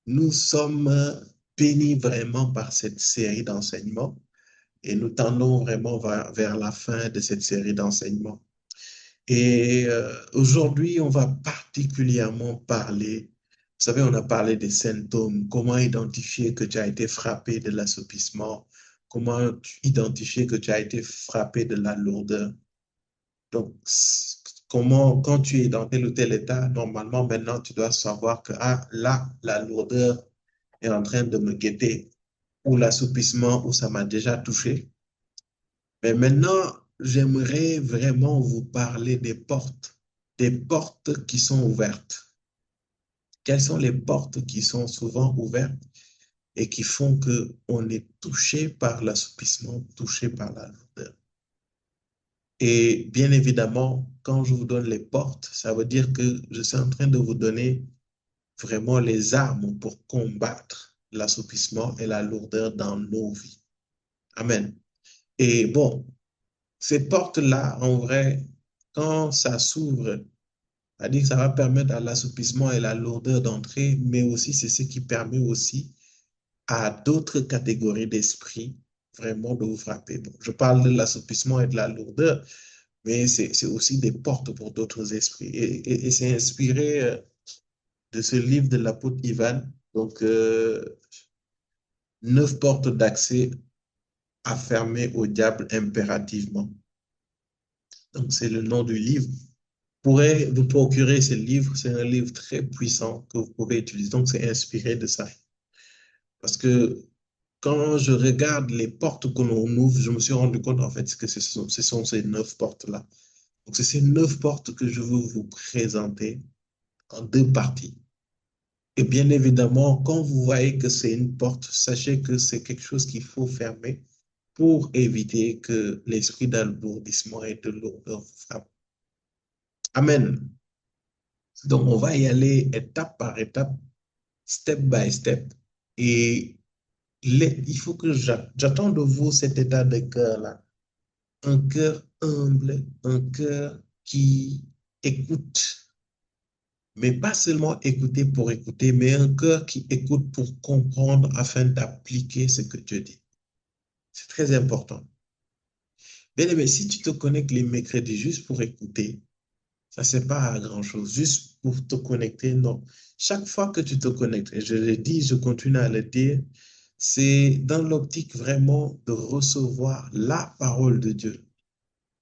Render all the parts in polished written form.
Nous sommes bénis vraiment par cette série d'enseignements et nous tendons vraiment vers la fin de cette série d'enseignements. Et aujourd'hui, on va particulièrement parler, vous savez, on a parlé des symptômes, comment identifier que tu as été frappé de l'assoupissement, comment identifier que tu as été frappé de la lourdeur. Donc, comment, quand tu es dans tel ou tel état, normalement, maintenant, tu dois savoir que, ah, là, la lourdeur est en train de me guetter, ou l'assoupissement, où ça m'a déjà touché. Mais maintenant, j'aimerais vraiment vous parler des portes qui sont ouvertes. Quelles sont les portes qui sont souvent ouvertes et qui font que on est touché par l'assoupissement, touché par la lourdeur? Et bien évidemment, quand je vous donne les portes, ça veut dire que je suis en train de vous donner vraiment les armes pour combattre l'assoupissement et la lourdeur dans nos vies. Amen. Et bon, ces portes-là, en vrai, quand ça s'ouvre, c'est-à-dire que ça va permettre à l'assouplissement et la lourdeur d'entrer, mais aussi c'est ce qui permet aussi à d'autres catégories d'esprit vraiment de vous frapper. Bon, je parle de l'assouplissement et de la lourdeur, mais c'est aussi des portes pour d'autres esprits. Et c'est inspiré de ce livre de l'apôtre Ivan, donc 9 portes d'accès à fermer au diable impérativement. Donc c'est le nom du livre. Pourrez vous procurer ce livre. C'est un livre très puissant que vous pouvez utiliser. Donc, c'est inspiré de ça. Parce que quand je regarde les portes que l'on ouvre, je me suis rendu compte en fait que ce sont ces 9 portes-là. Donc, c'est ces 9 portes que je veux vous présenter en 2 parties. Et bien évidemment, quand vous voyez que c'est une porte, sachez que c'est quelque chose qu'il faut fermer pour éviter que l'esprit d'alourdissement et de lourdeur vous frappe. Amen. Donc, on va y aller étape par étape, step by step. Et il faut que j'attends de vous cet état de cœur-là. Un cœur humble, un cœur qui écoute, mais pas seulement écouter pour écouter, mais un cœur qui écoute pour comprendre afin d'appliquer ce que Dieu dit. C'est très important. Bien aimé, si tu te connectes les mercredis juste pour écouter, ça ne sert pas à grand-chose, juste pour te connecter, non. Chaque fois que tu te connectes, et je le dis, je continue à le dire, c'est dans l'optique vraiment de recevoir la parole de Dieu,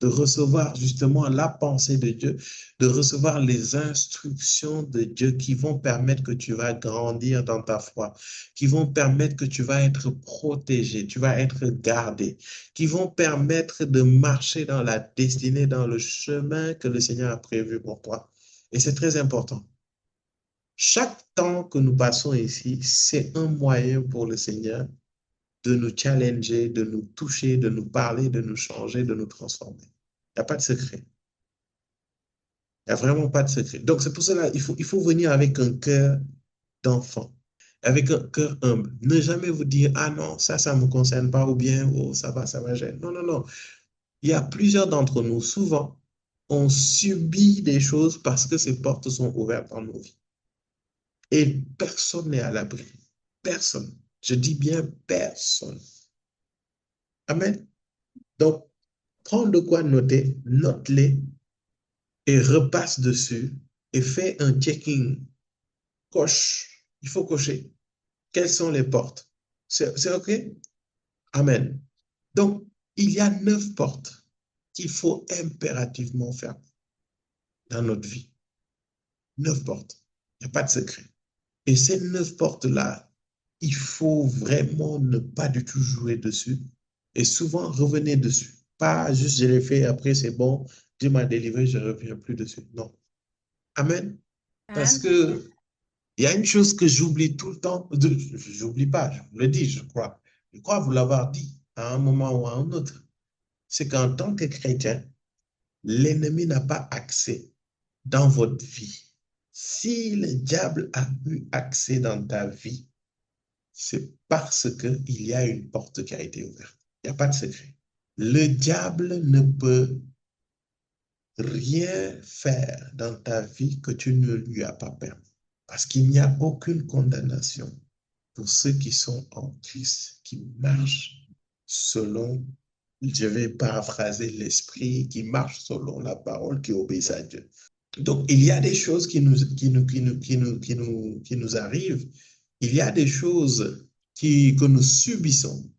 de recevoir justement la pensée de Dieu, de recevoir les instructions de Dieu qui vont permettre que tu vas grandir dans ta foi, qui vont permettre que tu vas être protégé, tu vas être gardé, qui vont permettre de marcher dans la destinée, dans le chemin que le Seigneur a prévu pour toi. Et c'est très important. Chaque temps que nous passons ici, c'est un moyen pour le Seigneur de nous challenger, de nous toucher, de nous parler, de nous changer, de nous transformer. Il n'y a pas de secret. Il n'y a vraiment pas de secret. Donc, c'est pour cela il faut venir avec un cœur d'enfant, avec un cœur humble. Ne jamais vous dire, ah non, ça ne me concerne pas, ou bien, oh, ça va, gêner. Non, non, non. Il y a plusieurs d'entre nous, souvent, on subit des choses parce que ces portes sont ouvertes dans nos vies. Et personne n'est à l'abri. Personne. Je dis bien personne. Amen. Donc, prends de quoi noter, note-les et repasse dessus et fais un checking. Coche. Il faut cocher. Quelles sont les portes? C'est OK? Amen. Donc, il y a 9 portes qu'il faut impérativement faire dans notre vie. 9 portes. Il n'y a pas de secret. Et ces 9 portes-là, il faut vraiment ne pas du tout jouer dessus et souvent revenir dessus. Pas juste je l'ai fait, après c'est bon, Dieu m'a délivré, je ne reviens plus dessus. Non. Amen. Parce Amen. que il y a une chose que j'oublie tout le temps, j'oublie pas, je vous le dis, je crois. Je crois vous l'avoir dit à un moment ou à un autre. C'est qu'en tant que chrétien, l'ennemi n'a pas accès dans votre vie. Si le diable a eu accès dans ta vie, c'est parce qu'il y a une porte qui a été ouverte. Il n'y a pas de secret. Le diable ne peut rien faire dans ta vie que tu ne lui as pas permis. Parce qu'il n'y a aucune condamnation pour ceux qui sont en Christ, qui marchent selon, je vais paraphraser l'esprit, qui marchent selon la parole, qui obéissent à Dieu. Donc, il y a des choses qui nous arrivent. Il y a des choses que nous subissons.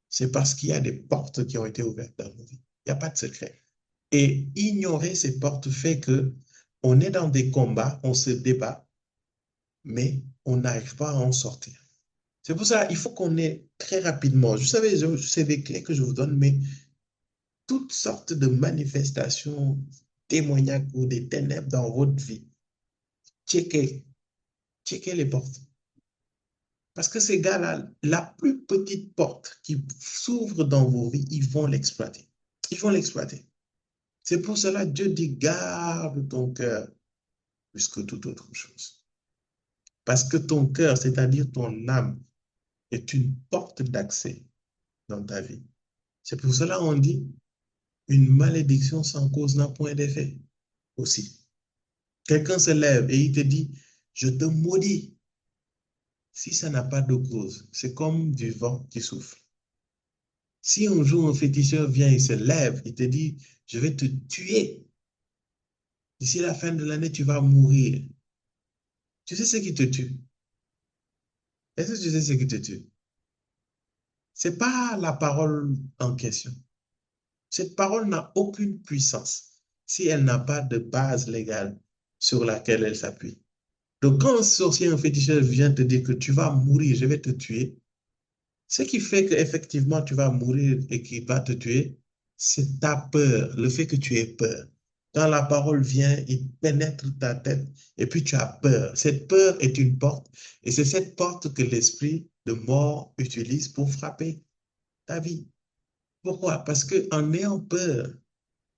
C'est parce qu'il y a des portes qui ont été ouvertes dans nos vies. Il n'y a pas de secret. Et ignorer ces portes fait que on est dans des combats, on se débat, mais on n'arrive pas à en sortir. C'est pour ça qu'il faut qu'on ait très rapidement, vous savez, c'est des clés que je vous donne, mais toutes sortes de manifestations démoniaques ou des ténèbres dans votre vie, checkez, checkez les portes. Parce que ces gars-là, la plus petite porte qui s'ouvre dans vos vies, ils vont l'exploiter. Ils vont l'exploiter. C'est pour cela que Dieu dit, garde ton cœur plus que toute autre chose. Parce que ton cœur, c'est-à-dire ton âme, est une porte d'accès dans ta vie. C'est pour cela qu'on dit, une malédiction sans cause n'a point d'effet aussi. Quelqu'un se lève et il te dit, je te maudis. Si ça n'a pas de cause, c'est comme du vent qui souffle. Si un jour un féticheur vient et se lève, il te dit, je vais te tuer. D'ici la fin de l'année, tu vas mourir. Tu sais ce qui te tue? Est-ce que tu sais ce qui te tue? Ce n'est pas la parole en question. Cette parole n'a aucune puissance si elle n'a pas de base légale sur laquelle elle s'appuie. Donc, quand un sorcier, un féticheur vient te dire que tu vas mourir, je vais te tuer, ce qui fait qu'effectivement tu vas mourir et qu'il va te tuer, c'est ta peur, le fait que tu aies peur. Quand la parole vient, il pénètre ta tête et puis tu as peur. Cette peur est une porte et c'est cette porte que l'esprit de mort utilise pour frapper ta vie. Pourquoi? Parce qu'en ayant peur,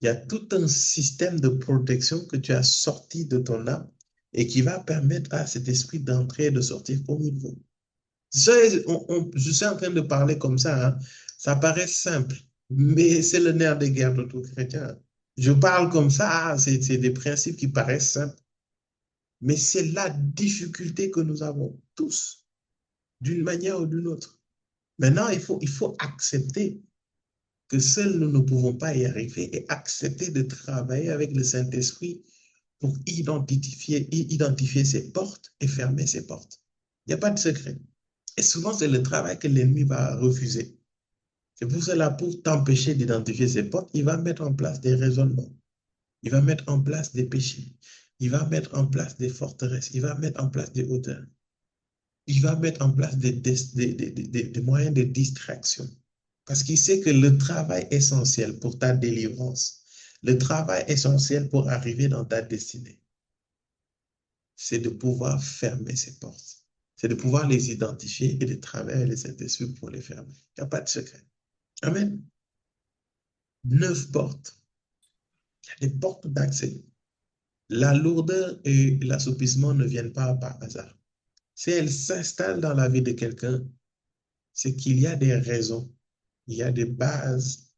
il y a tout un système de protection que tu as sorti de ton âme et qui va permettre à cet esprit d'entrer et de sortir comme il veut. Je suis en train de parler comme ça, hein. Ça paraît simple, mais c'est le nerf de guerre de tout chrétien. Je parle comme ça, c'est des principes qui paraissent simples, mais c'est la difficulté que nous avons tous, d'une manière ou d'une autre. Maintenant, il faut accepter que seuls nous ne pouvons pas y arriver et accepter de travailler avec le Saint-Esprit pour identifier ses portes et fermer ses portes. Il n'y a pas de secret. Et souvent, c'est le travail que l'ennemi va refuser. C'est pour cela, pour t'empêcher d'identifier ces portes, il va mettre en place des raisonnements. Il va mettre en place des péchés. Il va mettre en place des forteresses. Il va mettre en place des hauteurs. Il va mettre en place des moyens de distraction. Parce qu'il sait que le travail essentiel pour ta délivrance, le travail essentiel pour arriver dans ta destinée, c'est de pouvoir fermer ces portes. C'est de pouvoir les identifier et de travailler les Saint-Esprit pour les fermer. Il n'y a pas de secret. Amen. 9 portes. Il y a des portes d'accès. La lourdeur et l'assoupissement ne viennent pas par hasard. Si elles s'installent dans la vie de quelqu'un, c'est qu'il y a des raisons, il y a des bases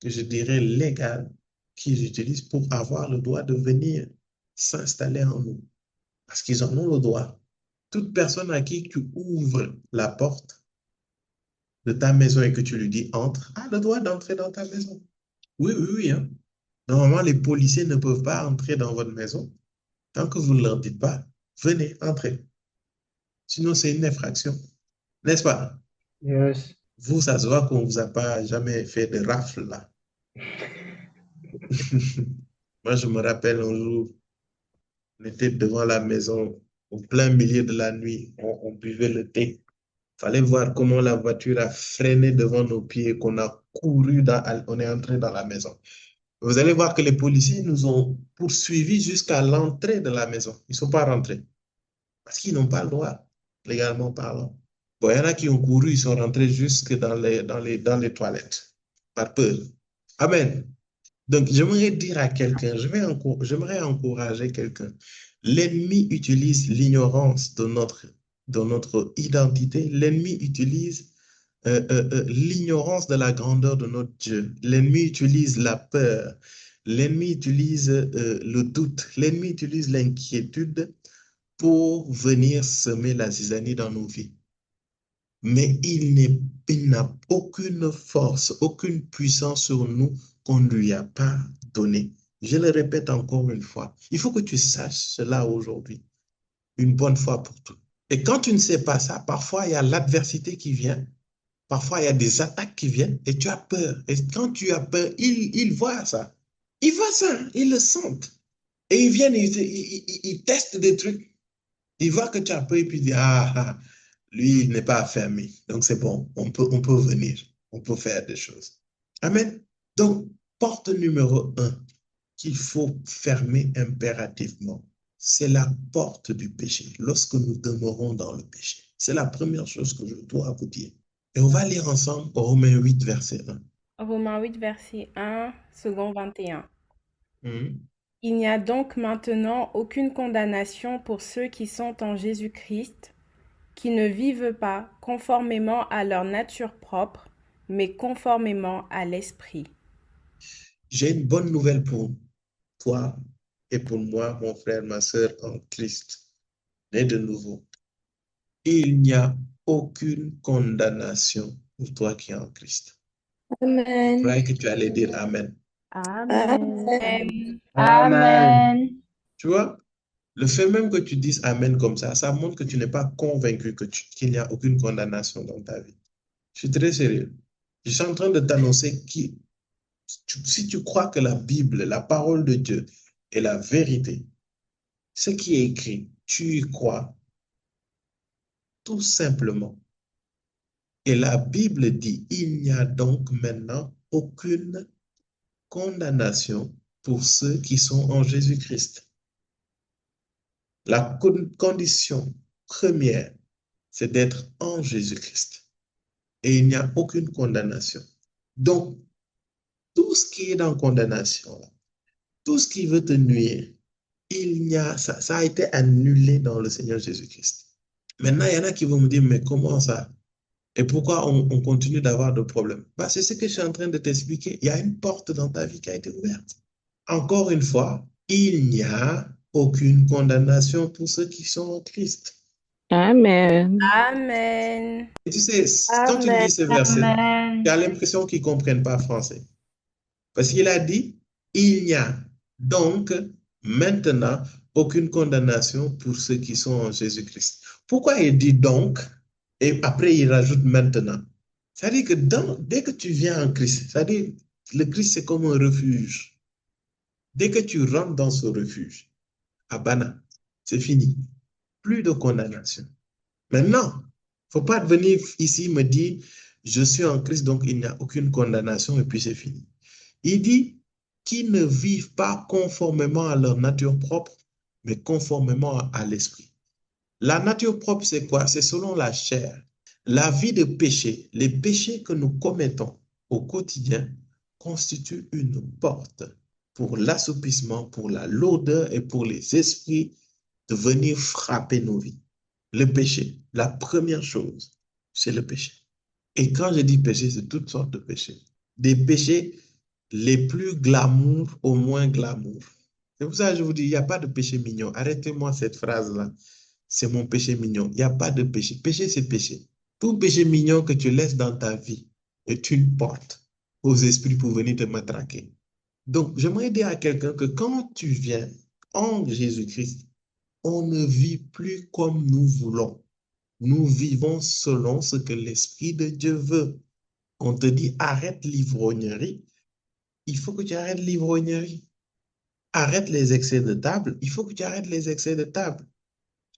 que je dirais légales qu'ils utilisent pour avoir le droit de venir s'installer en nous. Parce qu'ils en ont le droit. Toute personne à qui tu ouvres la porte de ta maison et que tu lui dis entre, a le droit d'entrer dans ta maison. Oui, oui, oui, hein. Normalement, les policiers ne peuvent pas entrer dans votre maison tant que vous ne leur dites pas, venez, entrez. Sinon, c'est une infraction. N'est-ce pas? Yes. Vous, ça se voit qu'on ne vous a pas jamais fait de rafle là. Moi, je me rappelle un jour, on était devant la maison au plein milieu de la nuit, on buvait le thé. Il fallait voir comment la voiture a freiné devant nos pieds, qu'on a couru, on est entré dans la maison. Vous allez voir que les policiers nous ont poursuivis jusqu'à l'entrée de la maison. Ils ne sont pas rentrés parce qu'ils n'ont pas le droit, légalement parlant. Bon, il y en a qui ont couru, ils sont rentrés jusque dans les toilettes, par peur. Amen. Donc, j'aimerais dire à quelqu'un, j'aimerais encourager quelqu'un. L'ennemi utilise l'ignorance de notre identité. L'ennemi utilise l'ignorance de la grandeur de notre Dieu. L'ennemi utilise la peur. L'ennemi utilise le doute. L'ennemi utilise l'inquiétude pour venir semer la zizanie dans nos vies. Mais il n'a aucune force, aucune puissance sur nous qu'on ne lui a pas donnée. Je le répète encore une fois. Il faut que tu saches cela aujourd'hui, une bonne fois pour toutes. Et quand tu ne sais pas ça, parfois il y a l'adversité qui vient, parfois il y a des attaques qui viennent et tu as peur. Et quand tu as peur, il voit ça. Il voit ça, il le sent. Et ils viennent, ils testent des trucs. Il voit que tu as peur et puis il dit, lui, il n'est pas affermi. Donc c'est bon, on peut venir, on peut faire des choses. Amen. Donc, porte numéro un qu'il faut fermer impérativement, c'est la porte du péché, lorsque nous demeurons dans le péché. C'est la première chose que je dois vous dire. Et on va lire ensemble Romains 8, verset 1. Romains 8, verset 1, second 21. Mhm. Il n'y a donc maintenant aucune condamnation pour ceux qui sont en Jésus-Christ, qui ne vivent pas conformément à leur nature propre, mais conformément à l'Esprit. J'ai une bonne nouvelle pour toi et pour moi, mon frère, ma soeur en Christ, né de nouveau. Il n'y a aucune condamnation pour toi qui es en Christ. Je Amen. croyais que tu allais dire Amen. Amen. Amen. Amen. Tu vois, le fait même que tu dises Amen comme ça montre que tu n'es pas convaincu qu'il n'y a aucune condamnation dans ta vie. Je suis très sérieux. Je suis en train de t'annoncer que si tu crois que la Bible, la parole de Dieu est la vérité, ce qui est écrit, tu y crois tout simplement. Et la Bible dit, il n'y a donc maintenant aucune condamnation pour ceux qui sont en Jésus-Christ. La condition première, c'est d'être en Jésus-Christ. Et il n'y a aucune condamnation. Donc, tout ce qui est dans condamnation, tout ce qui veut te nuire, ça a été annulé dans le Seigneur Jésus-Christ. Maintenant, il y en a qui vont me dire, mais comment ça? Et pourquoi on continue d'avoir des problèmes? Bah, c'est ce que je suis en train de t'expliquer. Il y a une porte dans ta vie qui a été ouverte. Encore une fois, il n'y a aucune condamnation pour ceux qui sont en Christ. Amen. Amen. Et tu sais, quand tu Amen. lis ce verset, tu Amen. as l'impression qu'ils ne comprennent pas français. Parce qu'il a dit, il n'y a donc maintenant aucune condamnation pour ceux qui sont en Jésus-Christ. Pourquoi il dit donc et après il rajoute maintenant? C'est-à-dire que dès que tu viens en Christ, c'est-à-dire le Christ c'est comme un refuge. Dès que tu rentres dans ce refuge, à Bana, c'est fini. Plus de condamnation. Maintenant, il ne faut pas venir ici me dire, je suis en Christ, donc il n'y a aucune condamnation et puis c'est fini. Il dit qu'ils ne vivent pas conformément à leur nature propre, mais conformément à l'esprit. La nature propre, c'est quoi? C'est selon la chair. La vie de péché, les péchés que nous commettons au quotidien constituent une porte pour l'assoupissement, pour la lourdeur et pour les esprits de venir frapper nos vies. Le péché, la première chose, c'est le péché. Et quand je dis péché, c'est toutes sortes de péchés. Des péchés les plus glamour au moins glamour. C'est pour ça que je vous dis, il n'y a pas de péché mignon. Arrêtez-moi cette phrase-là. C'est mon péché mignon. Il n'y a pas de péché. Péché, c'est péché. Tout péché mignon que tu laisses dans ta vie est une porte aux esprits pour venir te matraquer. Donc, j'aimerais dire à quelqu'un que quand tu viens en Jésus-Christ, on ne vit plus comme nous voulons. Nous vivons selon ce que l'Esprit de Dieu veut. On te dit, arrête l'ivrognerie. Il faut que tu arrêtes l'ivrognerie. Arrête les excès de table. Il faut que tu arrêtes les excès de table.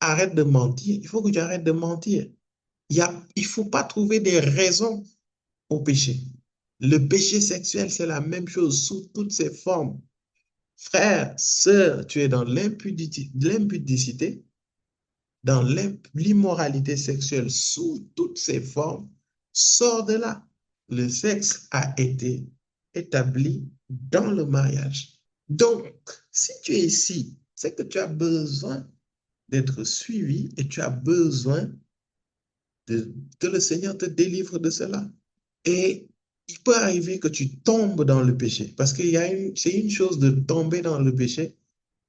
Arrête de mentir. Il faut que tu arrêtes de mentir. Il ne faut pas trouver des raisons au péché. Le péché sexuel, c'est la même chose sous toutes ses formes. Frère, sœur, tu es dans l'impudicité, dans l'immoralité sexuelle sous toutes ses formes. Sors de là. Le sexe a été établi dans le mariage. Donc, si tu es ici, c'est que tu as besoin d'être suivi et tu as besoin que le Seigneur te délivre de cela. Et il peut arriver que tu tombes dans le péché parce que c'est une chose de tomber dans le péché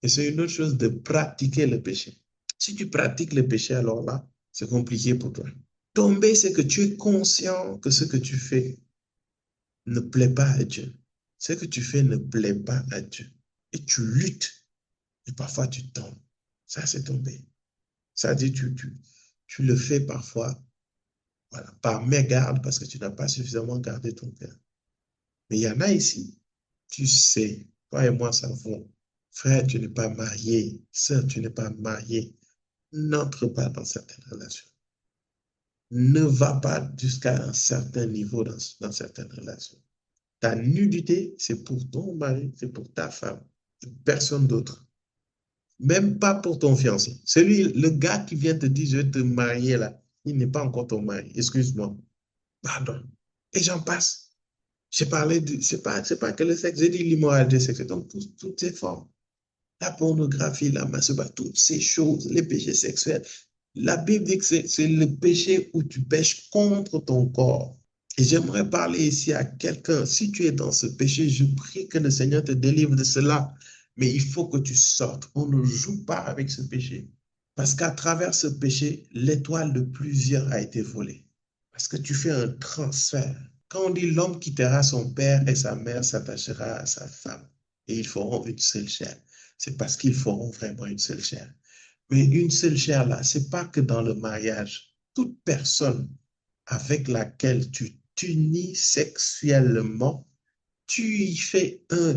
et c'est une autre chose de pratiquer le péché. Si tu pratiques le péché, alors là, c'est compliqué pour toi. Tomber, c'est que tu es conscient que ce que tu fais ne plaît pas à Dieu. Ce que tu fais ne plaît pas à Dieu. Et tu luttes. Et parfois, tu tombes. Ça, c'est tomber. Ça dit, tu le fais parfois, voilà, par mégarde parce que tu n'as pas suffisamment gardé ton cœur. Mais il y en a ici, tu sais, toi et moi savons, frère, tu n'es pas marié, sœur, tu n'es pas marié, n'entre pas dans certaines relations. Ne va pas jusqu'à un certain niveau dans certaines relations. Ta nudité, c'est pour ton mari, c'est pour ta femme, personne d'autre. Même pas pour ton fiancé. Le gars qui vient te dire, je vais te marier là, il n'est pas encore ton mari, excuse-moi. Pardon. Et j'en passe. J'ai parlé de, c'est pas que le sexe, j'ai dit l'immoralité sexuelle, donc toutes ces formes. La pornographie, la masturbation, toutes ces choses, les péchés sexuels. La Bible dit que c'est le péché où tu pêches contre ton corps. Et j'aimerais parler ici à quelqu'un. Si tu es dans ce péché, je prie que le Seigneur te délivre de cela. Mais il faut que tu sortes. On ne joue pas avec ce péché. Parce qu'à travers ce péché, l'étoile de plusieurs a été volée. Parce que tu fais un transfert. Quand on dit l'homme quittera son père et sa mère s'attachera à sa femme et ils feront une seule chair, c'est parce qu'ils feront vraiment une seule chair. Mais une seule chair là, c'est pas que dans le mariage. Toute personne avec laquelle tu t'unis sexuellement, tu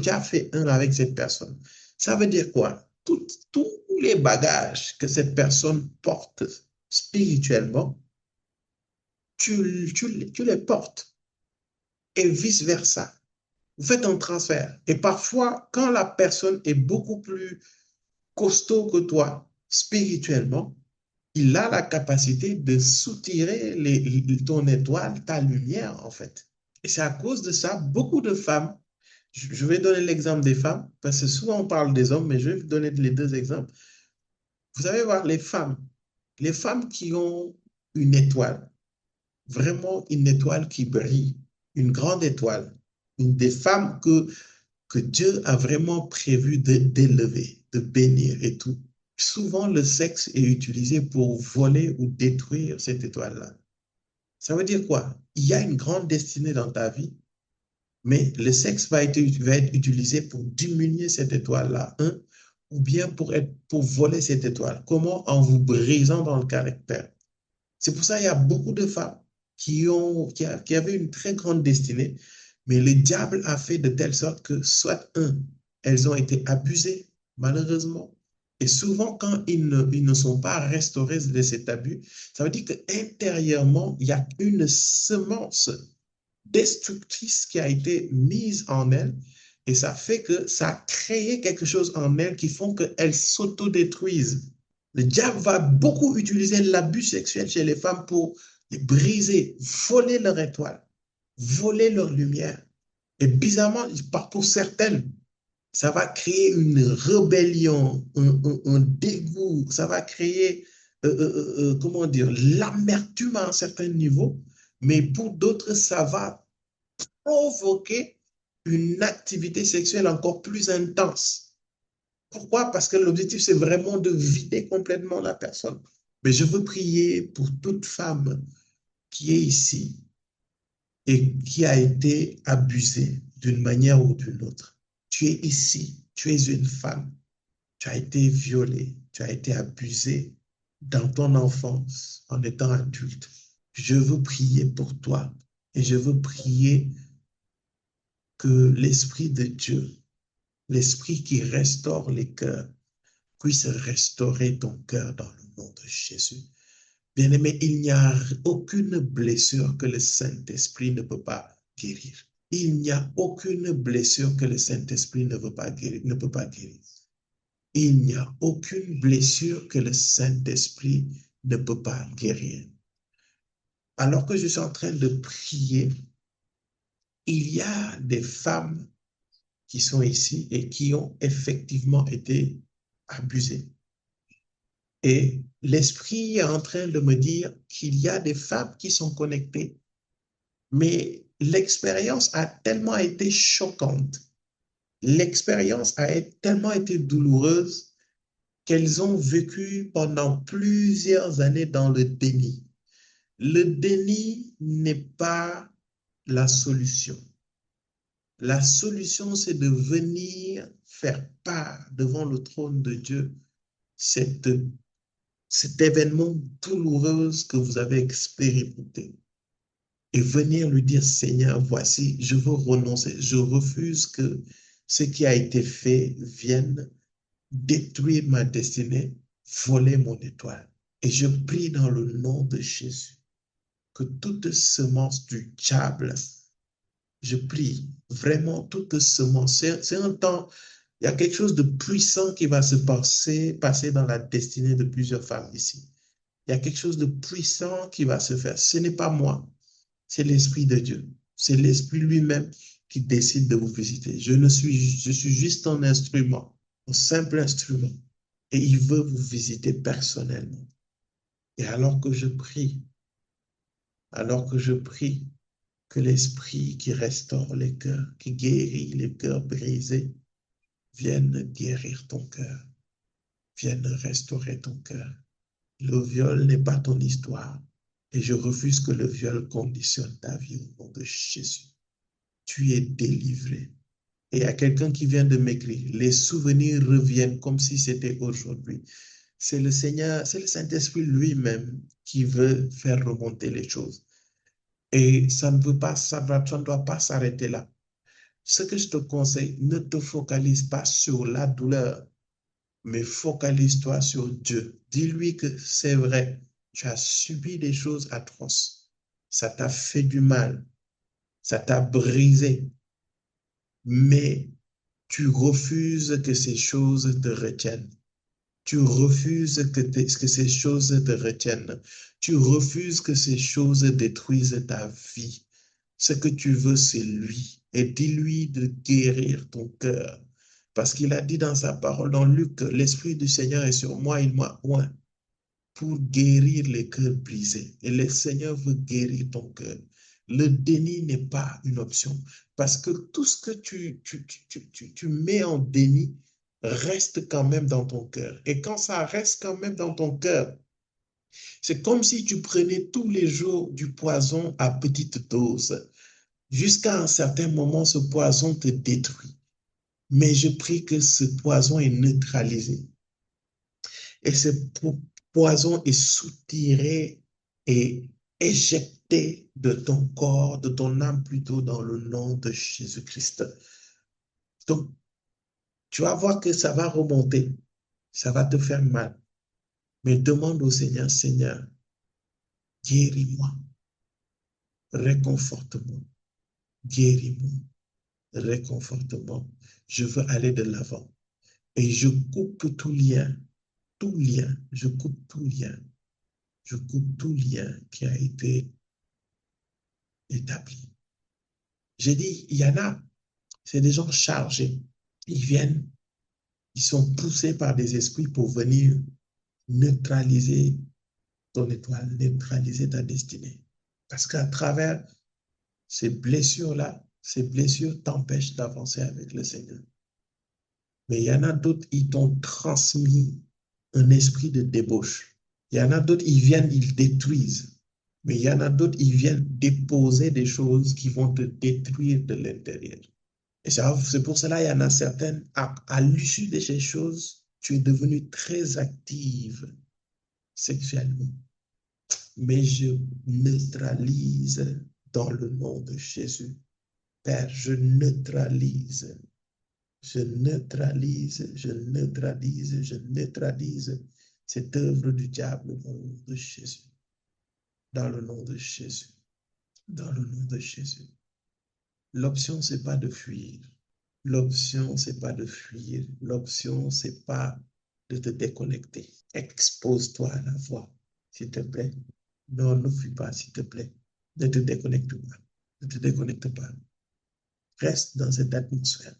as fait un avec cette personne. Ça veut dire quoi? Tous les bagages que cette personne porte spirituellement, tu les portes et vice-versa. Vous faites un transfert. Et parfois, quand la personne est beaucoup plus costaud que toi spirituellement, il a la capacité de soutirer ton étoile, ta lumière, en fait. Et c'est à cause de ça, beaucoup de femmes, je vais donner l'exemple des femmes, parce que souvent on parle des hommes, mais je vais vous donner les deux exemples. Vous allez voir les femmes qui ont une étoile, vraiment une étoile qui brille, une grande étoile, une des femmes que Dieu a vraiment prévu d'élever, de bénir et tout. Souvent, le sexe est utilisé pour voler ou détruire cette étoile-là. Ça veut dire quoi? Il y a une grande destinée dans ta vie, mais le sexe va être utilisé pour diminuer cette étoile-là, ou bien pour voler cette étoile. Comment? En vous brisant dans le caractère. C'est pour ça qu'il y a beaucoup de femmes qui avaient une très grande destinée, mais le diable a fait de telle sorte que soit elles ont été abusées, malheureusement. Et souvent, quand ils ne sont pas restaurés de cet abus, ça veut dire qu'intérieurement, il y a une semence destructrice qui a été mise en elles et ça fait que ça a créé quelque chose en elles qui font qu'elles s'autodétruisent. Le diable va beaucoup utiliser l'abus sexuel chez les femmes pour les briser, voler leur étoile, voler leur lumière. Et bizarrement, pour certaines, ça va créer une rébellion, un dégoût, ça va créer, comment dire, l'amertume à un certain niveau, mais pour d'autres, ça va provoquer une activité sexuelle encore plus intense. Pourquoi? Parce que l'objectif, c'est vraiment de vider complètement la personne. Mais je veux prier pour toute femme qui est ici et qui a été abusée d'une manière ou d'une autre. Tu es ici, tu es une femme, tu as été violée, tu as été abusée dans ton enfance en étant adulte. Je veux prier pour toi et je veux prier que l'Esprit de Dieu, l'Esprit qui restaure les cœurs, puisse restaurer ton cœur dans le nom de Jésus. Bien-aimé, il n'y a aucune blessure que le Saint-Esprit ne peut pas guérir. Il n'y a aucune blessure que le Saint-Esprit ne peut pas guérir. Il n'y a aucune blessure que le Saint-Esprit ne peut pas guérir. Alors que je suis en train de prier, il y a des femmes qui sont ici et qui ont effectivement été abusées. Et l'Esprit est en train de me dire qu'il y a des femmes qui sont connectées, mais l'expérience a tellement été choquante, l'expérience a tellement été douloureuse qu'elles ont vécu pendant plusieurs années dans le déni. Le déni n'est pas la solution. La solution, c'est de venir faire part devant le trône de Dieu cet événement douloureux que vous avez expérimenté et venir lui dire, Seigneur, voici, je veux renoncer, je refuse que ce qui a été fait vienne détruire ma destinée, voler mon étoile. Et je prie dans le nom de Jésus que toute semence du diable, je prie vraiment toute semence, c'est un temps, il y a quelque chose de puissant qui va se passer dans la destinée de plusieurs femmes ici. Il y a quelque chose de puissant qui va se faire. Ce n'est pas moi, c'est l'Esprit de Dieu. C'est l'Esprit lui-même qui décide de vous visiter. Je suis juste un instrument, un simple instrument. Et il veut vous visiter personnellement. Et alors que je prie, que l'Esprit qui restaure les cœurs, qui guérit les cœurs brisés, vienne guérir ton cœur, vienne restaurer ton cœur. Le viol n'est pas ton histoire. Et je refuse que le viol conditionne ta vie au nom de Jésus. Tu es délivré. Et il y a quelqu'un qui vient de m'écrire. Les souvenirs reviennent comme si c'était aujourd'hui. C'est le Seigneur, c'est le Saint-Esprit lui-même qui veut faire remonter les choses. Et ça ne doit pas s'arrêter là. Ce que je te conseille, ne te focalise pas sur la douleur, mais focalise-toi sur Dieu. Dis-lui que c'est vrai, tu as subi des choses atroces. Ça t'a fait du mal. Ça t'a brisé. Mais tu refuses que ces choses te retiennent. Tu refuses que ces choses te retiennent. Tu refuses que ces choses détruisent ta vie. Ce que tu veux, c'est lui. Et dis-lui de guérir ton cœur. Parce qu'il a dit dans sa parole, dans Luc, l'Esprit du Seigneur est sur moi, il m'a oint pour guérir les cœurs brisés. Et le Seigneur veut guérir ton cœur. Le déni n'est pas une option. Parce que tout ce que tu mets en déni reste quand même dans ton cœur. Et quand ça reste quand même dans ton cœur, c'est comme si tu prenais tous les jours du poison à petite dose. Jusqu'à un certain moment, ce poison te détruit. Mais je prie que ce poison est neutralisé. Et ce poison est soutiré et éjecté de ton corps, de ton âme plutôt, dans le nom de Jésus-Christ. Donc, tu vas voir que ça va remonter, ça va te faire mal. Mais demande au Seigneur, Seigneur, guéris-moi, réconforte-moi, guéris-moi, réconforte-moi. Je veux aller de l'avant. Et je coupe tout lien, je coupe tout lien qui a été établi. J'ai dit, il y en a, c'est des gens chargés. Ils viennent, ils sont poussés par des esprits pour venir neutraliser ton étoile, neutraliser ta destinée. Parce qu'à travers ces blessures-là, ces blessures t'empêchent d'avancer avec le Seigneur. Mais il y en a d'autres, ils t'ont transmis un esprit de débauche. Il y en a d'autres, ils viennent, ils détruisent. Mais il y en a d'autres, ils viennent déposer des choses qui vont te détruire de l'intérieur. Et c'est pour cela qu'il y en a certaines, à l'issue de ces choses, tu es devenue très active sexuellement. Mais je neutralise dans le nom de Jésus. Père, je neutralise cette œuvre du diable dans le nom de Jésus. Dans le nom de Jésus. Dans le nom de Jésus. L'option, c'est pas de fuir. L'option, c'est pas de fuir. L'option, c'est pas de te déconnecter. Expose-toi à la voix, s'il te plaît. Non, ne fuis pas, s'il te plaît. Ne te déconnecte pas. Ne te déconnecte pas. Reste dans cette atmosphère.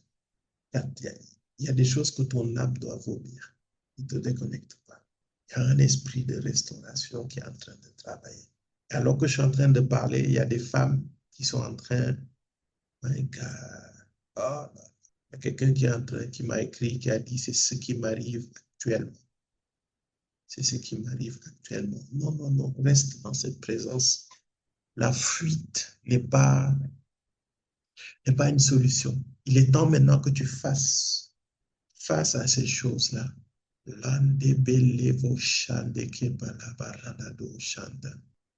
Il y a des choses que ton âme doit vomir. Ne te déconnecte pas. Il y a un esprit de restauration qui est en train de travailler. Alors que je suis en train de parler, il y a des femmes qui sont en train... My God. Oh, il y a quelqu'un qui m'a écrit, qui a dit, c'est ce qui m'arrive actuellement. C'est ce qui m'arrive actuellement. Non, non, non, reste dans cette présence. La fuite n'est pas une solution. Il est temps maintenant que tu fasses face à ces choses-là. Lande belevo shande kebalabaradado shanda.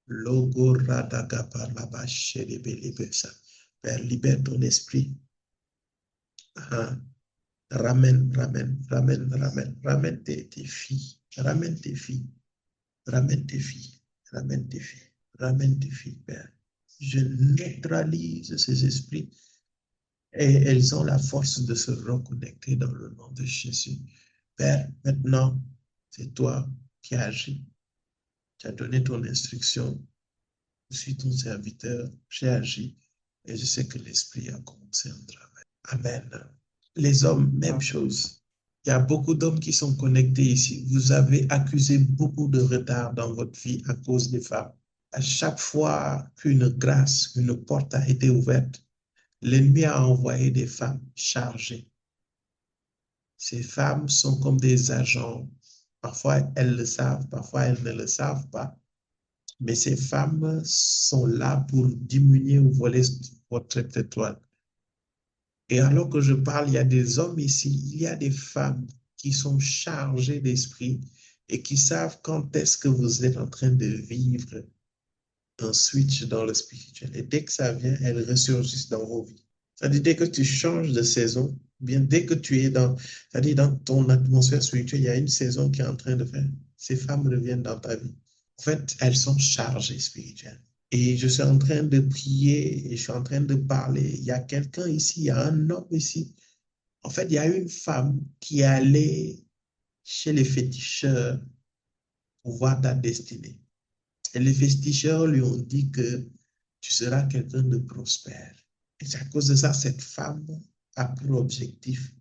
Logo radaga parlaba shede belebesa. Père, libère ton esprit. Ah, ramène tes filles. Ramène tes filles. Ramène tes filles. Ramène tes filles. Ramène tes filles, Père. Je neutralise ces esprits et elles ont la force de se reconnecter dans le nom de Jésus. Père, maintenant, c'est toi qui agis. Tu as donné ton instruction. Je suis ton serviteur. J'ai agi et je sais que l'Esprit a commencé un travail. Amen. Les hommes, même chose. Il y a beaucoup d'hommes qui sont connectés ici. Vous avez accusé beaucoup de retard dans votre vie à cause des femmes. À chaque fois qu'une grâce, une porte a été ouverte, l'ennemi a envoyé des femmes chargées. Ces femmes sont comme des agents. Parfois, elles le savent, parfois, elles ne le savent pas. Mais ces femmes sont là pour diminuer ou voler votre étoile. Et alors que je parle, il y a des hommes ici, il y a des femmes qui sont chargées d'esprit et qui savent quand est-ce que vous êtes en train de vivre un switch dans le spirituel. Et dès que ça vient, elles ressurgissent dans vos vies. C'est-à-dire, dès que tu changes de saison, bien dès que tu es c'est-à-dire dans ton atmosphère spirituelle, il y a une saison qui est en train de faire. Ces femmes reviennent dans ta vie. En fait, elles sont chargées spirituelles. Et je suis en train de prier et je suis en train de parler. Il y a quelqu'un ici, il y a un homme ici. En fait, il y a une femme qui est allée chez les féticheurs pour voir ta destinée. Et les féticheurs lui ont dit que tu seras quelqu'un de prospère. Et c'est à cause de ça, cette femme a pour objectif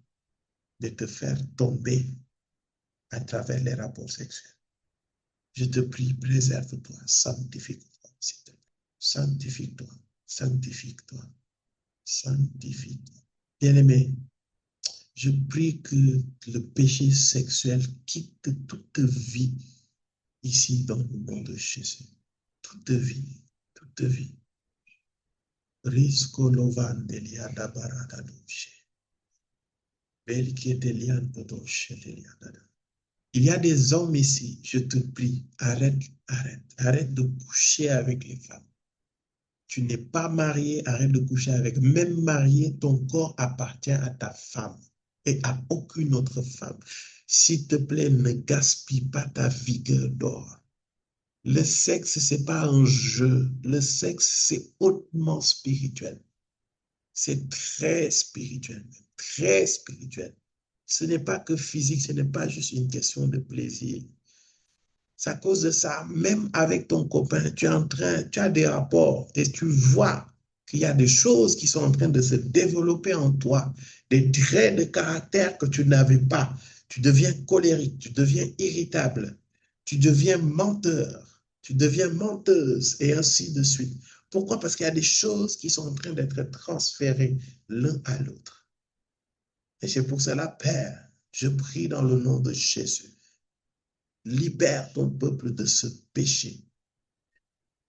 de te faire tomber à travers les rapports sexuels. Je te prie, préserve-toi, sanctifie-toi, s'il te plaît. Sanctifie-toi, sanctifie-toi, sanctifie-toi. Bien-aimé, je prie que le péché sexuel quitte toute vie ici dans le nom de Jésus. Toute vie, toute vie. Risco lovan delia da barada douche. Belke delian podoche delia dada. Il y a des hommes ici, je te prie, arrête de coucher avec les femmes. Tu n'es pas marié, arrête de coucher avec. Même marié, ton corps appartient à ta femme et à aucune autre femme. S'il te plaît, ne gaspille pas ta vigueur d'or. Le sexe, ce n'est pas un jeu. Le sexe, c'est hautement spirituel. C'est très spirituel, très spirituel. Ce n'est pas que physique, ce n'est pas juste une question de plaisir. C'est à cause de ça, même avec ton copain, tu as des rapports et tu vois qu'il y a des choses qui sont en train de se développer en toi, des traits de caractère que tu n'avais pas. Tu deviens colérique, tu deviens irritable, tu deviens menteur, tu deviens menteuse et ainsi de suite. Pourquoi? Parce qu'il y a des choses qui sont en train d'être transférées l'un à l'autre. Et c'est pour cela, Père, je prie dans le nom de Jésus. Libère ton peuple de ce péché.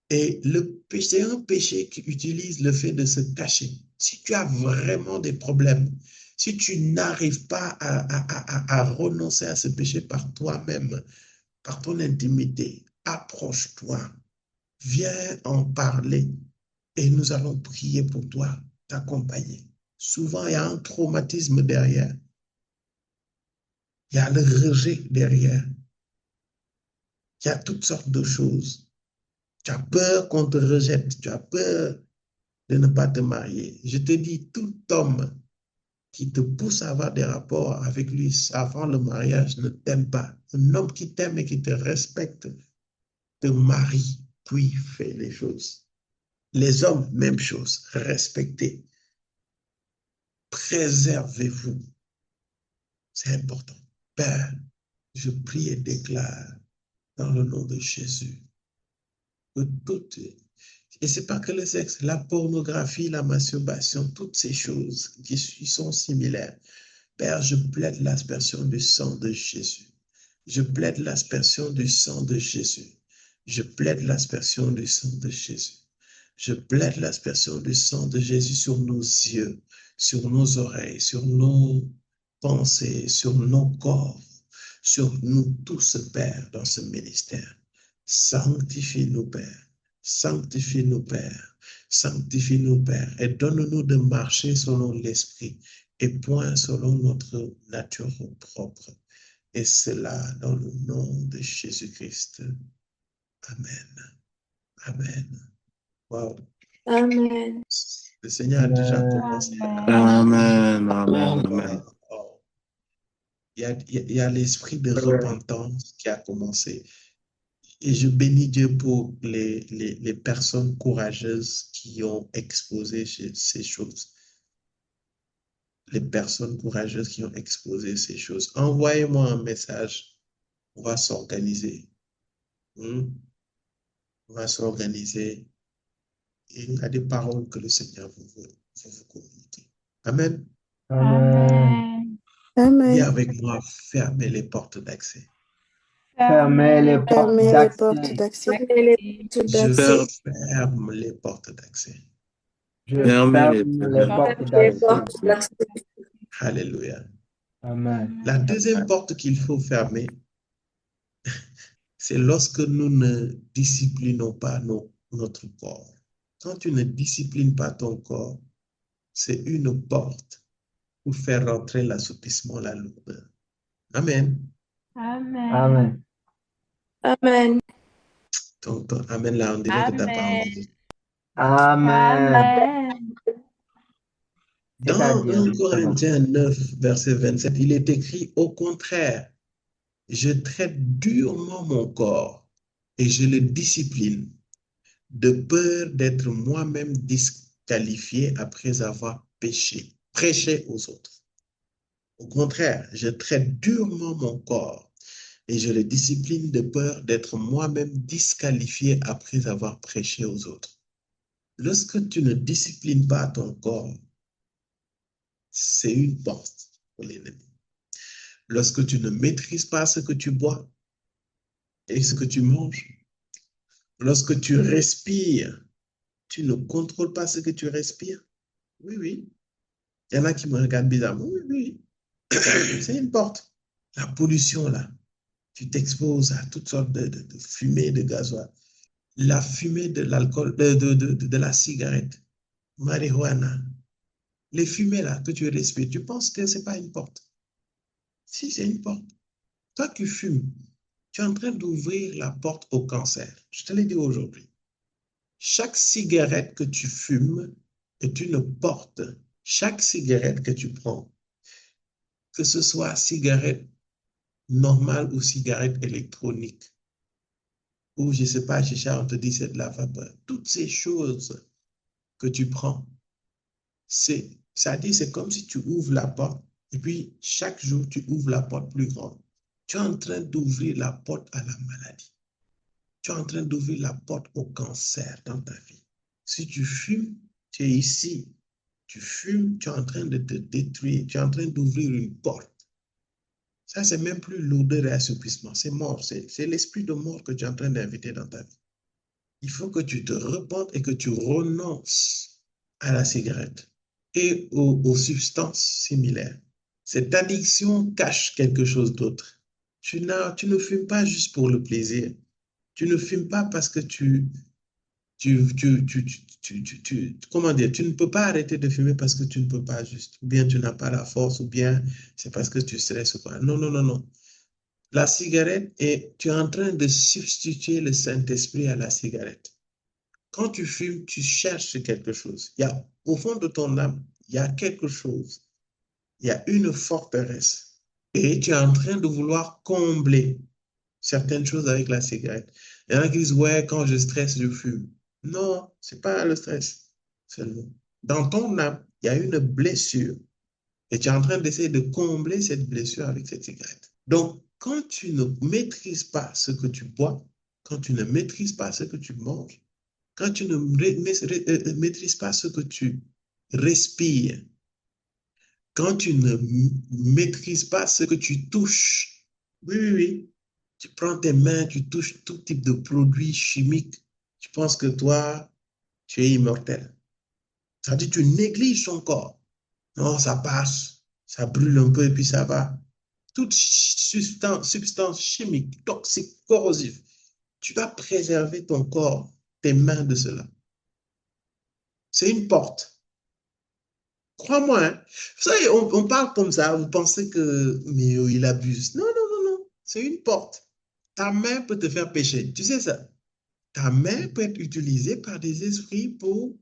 Et le péché, c'est un péché qui utilise le fait de se cacher. Si tu as vraiment des problèmes, si tu n'arrives pas à renoncer à ce péché par toi-même, par ton intimité, approche-toi, viens en parler et nous allons prier pour toi, t'accompagner. Souvent, il y a un traumatisme derrière. Il y a le rejet derrière. Il y a toutes sortes de choses. Tu as peur qu'on te rejette. Tu as peur de ne pas te marier. Je te dis, tout homme qui te pousse à avoir des rapports avec lui avant le mariage ne t'aime pas. Un homme qui t'aime et qui te respecte te marie, puis fait les choses. Les hommes, même chose. Respectez. Préservez-vous. C'est important. Père, je prie et déclare dans le nom de Jésus que toutes, et c'est pas que le sexe, la pornographie, la masturbation, toutes ces choses qui sont similaires. Père, je plaide l'aspersion du sang de Jésus. Je plaide l'aspersion du sang de Jésus. Je plaide l'aspersion du sang de Jésus. Je plaide l'aspersion du sang de Jésus sur nos yeux, sur nos oreilles, sur nos pensées, sur nos corps, sur nous tous, Père, dans ce ministère. Sanctifie-nous, Père. Sanctifie-nous, Père. Sanctifie-nous, Père, et donne-nous de marcher selon l'Esprit et point selon notre nature propre. Et cela dans le nom de Jésus-Christ. Amen. Amen. Wow. Amen. Le Seigneur a déjà commencé. Amen. Amen. Il y a l'esprit de repentance qui a commencé. Et je bénis Dieu pour les personnes courageuses qui ont exposé ces choses. Les personnes courageuses qui ont exposé ces choses. Envoyez-moi un message. On va s'organiser. On va s'organiser. Et il y a des paroles que le Seigneur veut vous communiquer. Amen. Amen. Dis Amen. avec moi, fermez les portes d'accès. Fermez les portes Fermez les portes d'accès. d'accès. Je ferme les portes d'accès. Je ferme les portes Les portes d'accès. d'accès. Alléluia. Amen. La deuxième porte qu'il faut fermer, c'est lorsque nous ne disciplinons pas notre corps. Quand tu ne disciplines pas ton corps, c'est une porte pour faire rentrer l'assoupissement, la lourdeur. Amen. Amen. Amen. Donc, amen là, on dirait que tu n'as pas entendu. Amen. Dans 1 Corinthiens 9, verset 27, il est écrit, au contraire, je traite durement mon corps et je le discipline, de peur d'être moi-même disqualifié après avoir prêché aux autres. Au contraire, je traite durement mon corps et je le discipline de peur d'être moi-même disqualifié après avoir prêché aux autres. Lorsque tu ne disciplines pas ton corps, c'est une porte pour l'ennemi. Lorsque tu ne maîtrises pas ce que tu bois et ce que tu manges, lorsque tu respires, tu ne contrôles pas ce que tu respires. Oui, oui. Il y en a qui me regardent bizarrement. Oui, oui. C'est une porte. La pollution, là, tu t'exposes à toutes sortes de fumées, de gasoil. La fumée de l'alcool, de la cigarette, marijuana. Les fumées, là, que tu respires, tu penses que ce n'est pas une porte. Si, c'est une porte. Toi qui fumes, tu es en train d'ouvrir la porte au cancer. Je te l'ai dit aujourd'hui. Chaque cigarette que tu fumes est une porte. Chaque cigarette que tu prends, que ce soit cigarette normale ou cigarette électronique, ou je ne sais pas, chicha, on te dit c'est de la vapeur. Toutes ces choses que tu prends, ça dit, c'est comme si tu ouvres la porte et puis chaque jour tu ouvres la porte plus grande. Tu es en train d'ouvrir la porte à la maladie. Tu es en train d'ouvrir la porte au cancer dans ta vie. Si tu fumes, tu es ici. Tu fumes, tu es en train de te détruire. Tu es en train d'ouvrir une porte. Ça, c'est même plus l'odeur et l'assouplissement. C'est mort. C'est l'esprit de mort que tu es en train d'inviter dans ta vie. Il faut que tu te repentes et que tu renonces à la cigarette et aux substances similaires. Cette addiction cache quelque chose d'autre. Tu ne fumes pas juste pour le plaisir. Tu ne fumes pas parce que comment dire, tu ne peux pas arrêter de fumer parce que tu ne peux pas juste, ou bien tu n'as pas la force, ou bien c'est parce que tu stresses ou quoi. Non, non, non, non. La cigarette, tu es en train de substituer le Saint-Esprit à la cigarette. Quand tu fumes, tu cherches quelque chose. Au fond de ton âme, il y a quelque chose. Il y a une forteresse. Et tu es en train de vouloir combler certaines choses avec la cigarette. Il y en a qui disent, ouais, quand je stresse, je fume. Non, ce n'est pas le stress seulement. Dans ton âme, il y a une blessure. Et tu es en train d'essayer de combler cette blessure avec cette cigarette. Donc, quand tu ne maîtrises pas ce que tu bois, quand tu ne maîtrises pas ce que tu manges, quand tu ne maîtrises pas ce que tu respires, quand tu ne maîtrises pas ce que tu touches, oui, oui, oui, Tu prends tes mains, tu touches tout type de produits chimiques. Tu penses que toi, tu es immortel. Ça dit, tu négliges ton corps. Non, ça passe, ça brûle un peu et puis ça va. Toute substance chimique, toxique, corrosive, tu vas préserver ton corps, tes mains de cela. C'est une porte. Crois-moi, hein. Vous savez, on parle comme ça, vous pensez que, mais il abuse. Non, non, non, non, c'est une porte. Ta main peut te faire pécher, tu sais ça. Ta main peut être utilisée par des esprits pour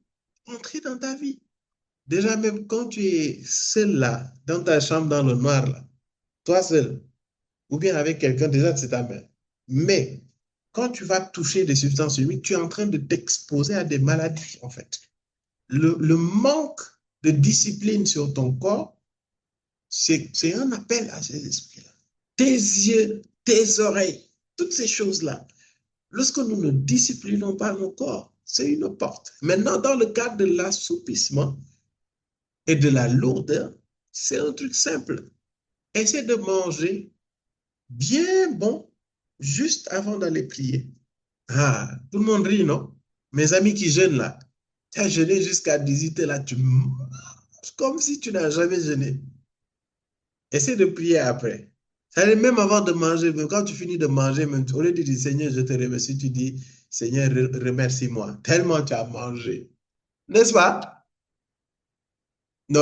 entrer dans ta vie. Déjà, même quand tu es seul là, dans ta chambre, dans le noir, là, toi seul, ou bien avec quelqu'un, déjà, c'est ta main. Mais quand tu vas toucher des substances chimiques, tu es en train de t'exposer à des maladies, en fait. Le manque de discipline sur ton corps, c'est un appel à ces esprits-là. Tes yeux, tes oreilles, toutes ces choses-là, lorsque nous ne disciplinons pas nos corps, c'est une porte. Maintenant, dans le cadre de l'assoupissement et de la lourdeur, c'est un truc simple. Essaie de manger bien bon juste avant d'aller prier. Ah, tout le monde rit, non? Mes amis qui jeûnent là, tu as jeûné jusqu'à 18h là, tu manges comme si tu n'as jamais jeûné. Essaie de prier après. Ça veut dire même avant de manger, même quand tu finis de manger, même, au lieu de dire Seigneur, je te remercie, tu dis Seigneur, remercie-moi, tellement tu as mangé. N'est-ce pas? Non,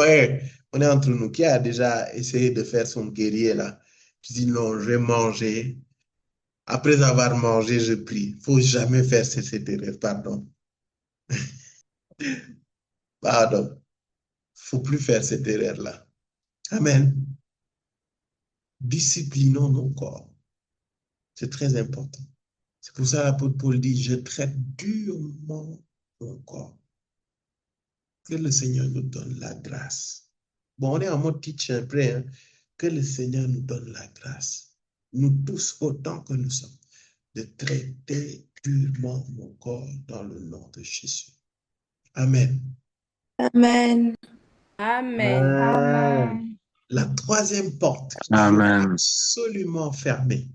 on est entre nous. Qui a déjà essayé de faire son guerrier là? Tu dis non, je vais manger. Après avoir mangé, je prie. Il ne faut jamais faire cette erreur. Pardon. Pardon. Il ne faut plus faire cette erreur-là. Amen. Disciplinons nos corps. C'est très important. C'est pour ça que l'apôtre Paul dit, je traite durement mon corps. Que le Seigneur nous donne la grâce. Bon, on est en mode teach après. Hein? Que le Seigneur nous donne la grâce. Nous tous, autant que nous sommes, de traiter durement mon corps dans le nom de Jésus. Amen. Amen. Amen. Amen. La troisième porte qu'il faut absolument fermer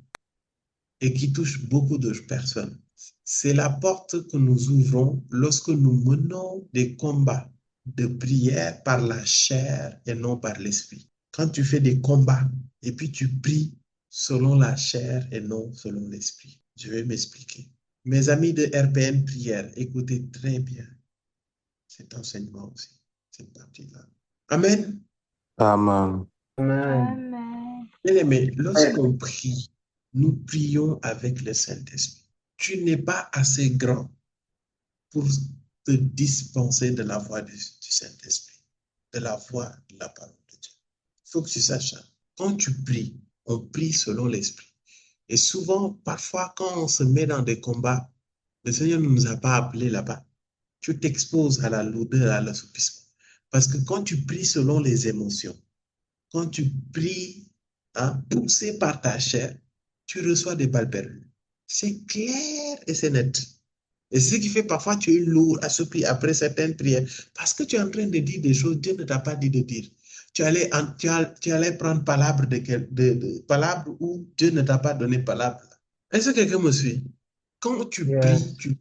et qui touche beaucoup de personnes, c'est la porte que nous ouvrons lorsque nous menons des combats de prière par la chair et non par l'esprit. Quand tu fais des combats et puis tu pries selon la chair et non selon l'esprit. Je vais m'expliquer. Mes amis de RPN Prière, écoutez très bien cet enseignement aussi, cette partie-là. Amen. Amen. Amen. Bien-aimé, lorsqu'on prie, nous prions avec le Saint-Esprit. Tu n'es pas assez grand pour te dispenser de la voix du Saint-Esprit, de la voix de la parole de Dieu. Il faut que tu saches ça. Quand tu pries, on prie selon l'Esprit. Et souvent, parfois, quand on se met dans des combats, le Seigneur ne nous a pas appelés là-bas. Tu t'exposes à la lourdeur, à l'assoupissement. Parce que quand tu pries selon les émotions, quand tu pries, poussé par ta chair, tu reçois des balles perdues. C'est clair et c'est net. Et ce qui fait parfois tu es lourd, assoupli après certaines prières, parce que tu es en train de dire des choses que Dieu ne t'a pas dit de dire. Tu allais prendre palabre palabre où Dieu ne t'a pas donné palabre. Est-ce que quelqu'un me suit? Quand tu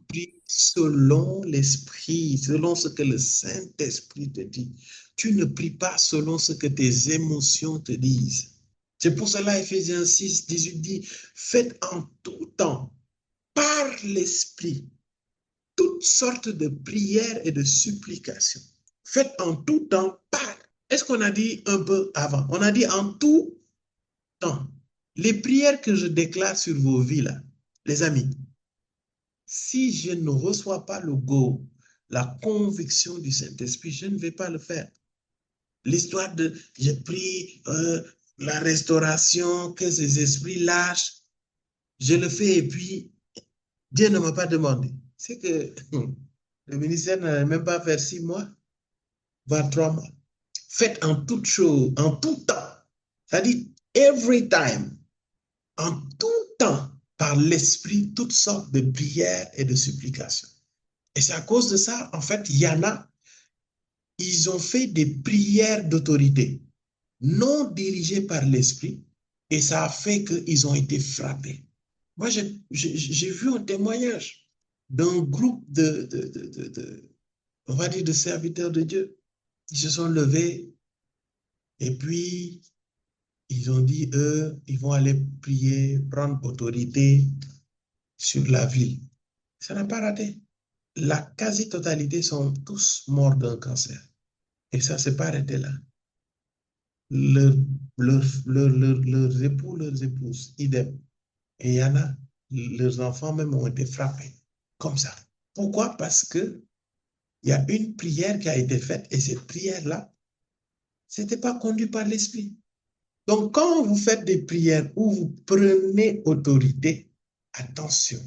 pries selon l'Esprit, selon ce que le Saint-Esprit te dit. Tu ne pries pas selon ce que tes émotions te disent. C'est pour cela, Ephésiens 6, 18 dit, faites en tout temps, par l'Esprit, toutes sortes de prières et de supplications. Faites en tout temps, par. Est-ce qu'on a dit un peu avant? On a dit en tout temps. Les prières que je déclare sur vos vies, là, les amis, si je ne reçois pas le go, la conviction du Saint-Esprit, je ne vais pas le faire. L'histoire de, je prie la restauration, que ces esprits lâchent, je le fais et puis Dieu ne m'a pas demandé. C'est que le ministère n'allait même pas faire 6 mois, voire 3 mois. Faites en toute chose, en tout temps. Ça dit every time, en tout temps, par l'Esprit, toutes sortes de prières et de supplications. Et c'est à cause de ça, en fait, il y en a, ils ont fait des prières d'autorité, non dirigées par l'Esprit, et ça a fait qu'ils ont été frappés. Moi, j'ai vu un témoignage d'un groupe on va dire, de serviteurs de Dieu. Ils se sont levés et puis ils ont dit, eux, ils vont aller prier, prendre autorité sur la ville. Ça n'a pas raté. La quasi-totalité sont tous morts d'un cancer. Et ça ne s'est pas arrêté là. Leurs leurs époux, leurs épouses, idem. Et il y en a, leurs enfants même ont été frappés. Comme ça. Pourquoi? Parce que il y a une prière qui a été faite et cette prière-là, ce n'était pas conduit par l'esprit. Donc, quand vous faites des prières où vous prenez autorité, attention,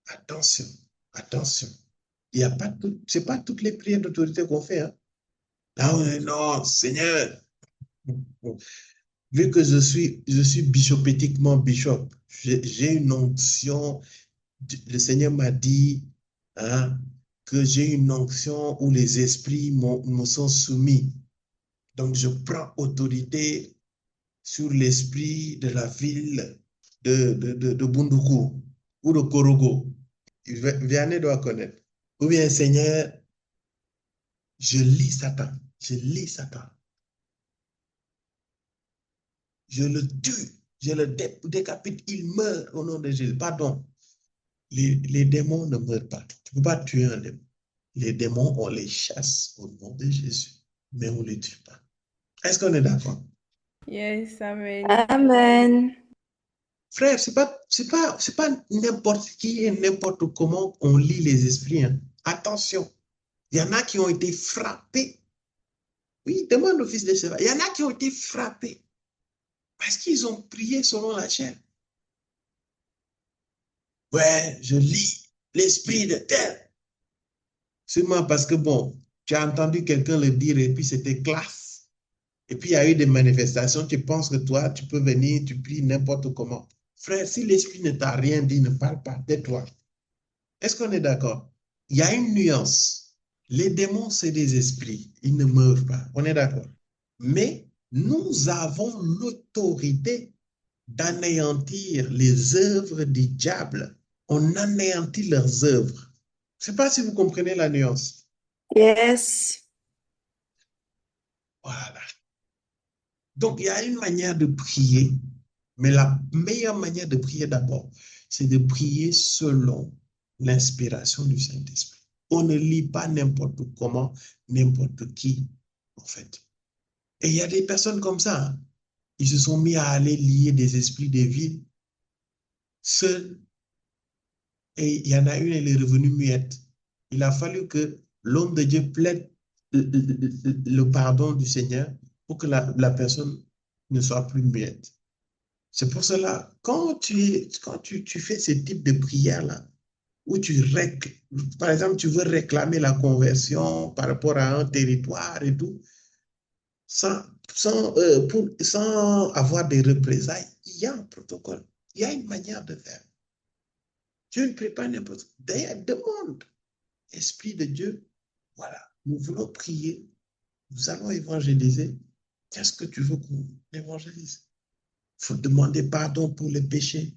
attention, attention. Il y a pas tout, c'est pas toutes les prières d'autorité qu'on fait. Hein. Là, non, Seigneur, vu que je suis bishopétiquement bishop, j'ai une onction. Le Seigneur m'a dit hein, que j'ai une onction où les esprits me sont soumis. Donc, je prends autorité sur l'esprit de la ville de Bunduku ou de Korogo. Vianney doit connaître. Ou bien, Seigneur, je lis Satan. Je lis Satan. Je le tue. Je le décapite. Il meurt au nom de Jésus. Pardon. Les démons ne meurent pas. Tu ne peux pas tuer un démon. Les démons, on les chasse au nom de Jésus. Mais on ne les tue pas. Est-ce qu'on est d'accord? Yes, amen. Amen. Frère, c'est pas n'importe qui et n'importe comment on lit les esprits. Hein. Attention, il y en a qui ont été frappés. Oui, demande au fils de Séva. Il y en a qui ont été frappés parce qu'ils ont prié selon la chair. Ouais, je lis l'esprit de terre. Seulement parce que, bon, tu as entendu quelqu'un le dire et puis c'était classe. Et puis il y a eu des manifestations, tu penses que toi, tu peux venir, tu pries n'importe comment. Frère, si l'esprit ne t'a rien dit, ne parle pas, tais-toi. Est-ce qu'on est d'accord? Il y a une nuance. Les démons, c'est des esprits. Ils ne meurent pas. On est d'accord. Mais nous avons l'autorité d'anéantir les œuvres du diable. On anéantit leurs œuvres. Je ne sais pas si vous comprenez la nuance. Yes. Voilà. Donc, il y a une manière de prier, mais la meilleure manière de prier d'abord, c'est de prier selon l'inspiration du Saint-Esprit. On ne lit pas n'importe comment, n'importe qui, en fait. Et il y a des personnes comme ça, hein. Ils se sont mis à aller lier des esprits des villes seuls. Et il y en a une, elle est revenue muette. Il a fallu que l'homme de Dieu plaide le pardon du Seigneur pour que la personne ne soit plus muette. C'est pour cela, quand tu fais ce type de prière-là, où par exemple, tu veux réclamer la conversion par rapport à un territoire et tout, sans, sans avoir des représailles, il y a un protocole, il y a une manière de faire. Dieu ne prie pas n'importe quoi. D'ailleurs, demande, Esprit de Dieu, voilà, nous voulons prier, nous allons évangéliser. Qu'est-ce que tu veux qu'on évangélise? Il faut demander pardon pour les péchés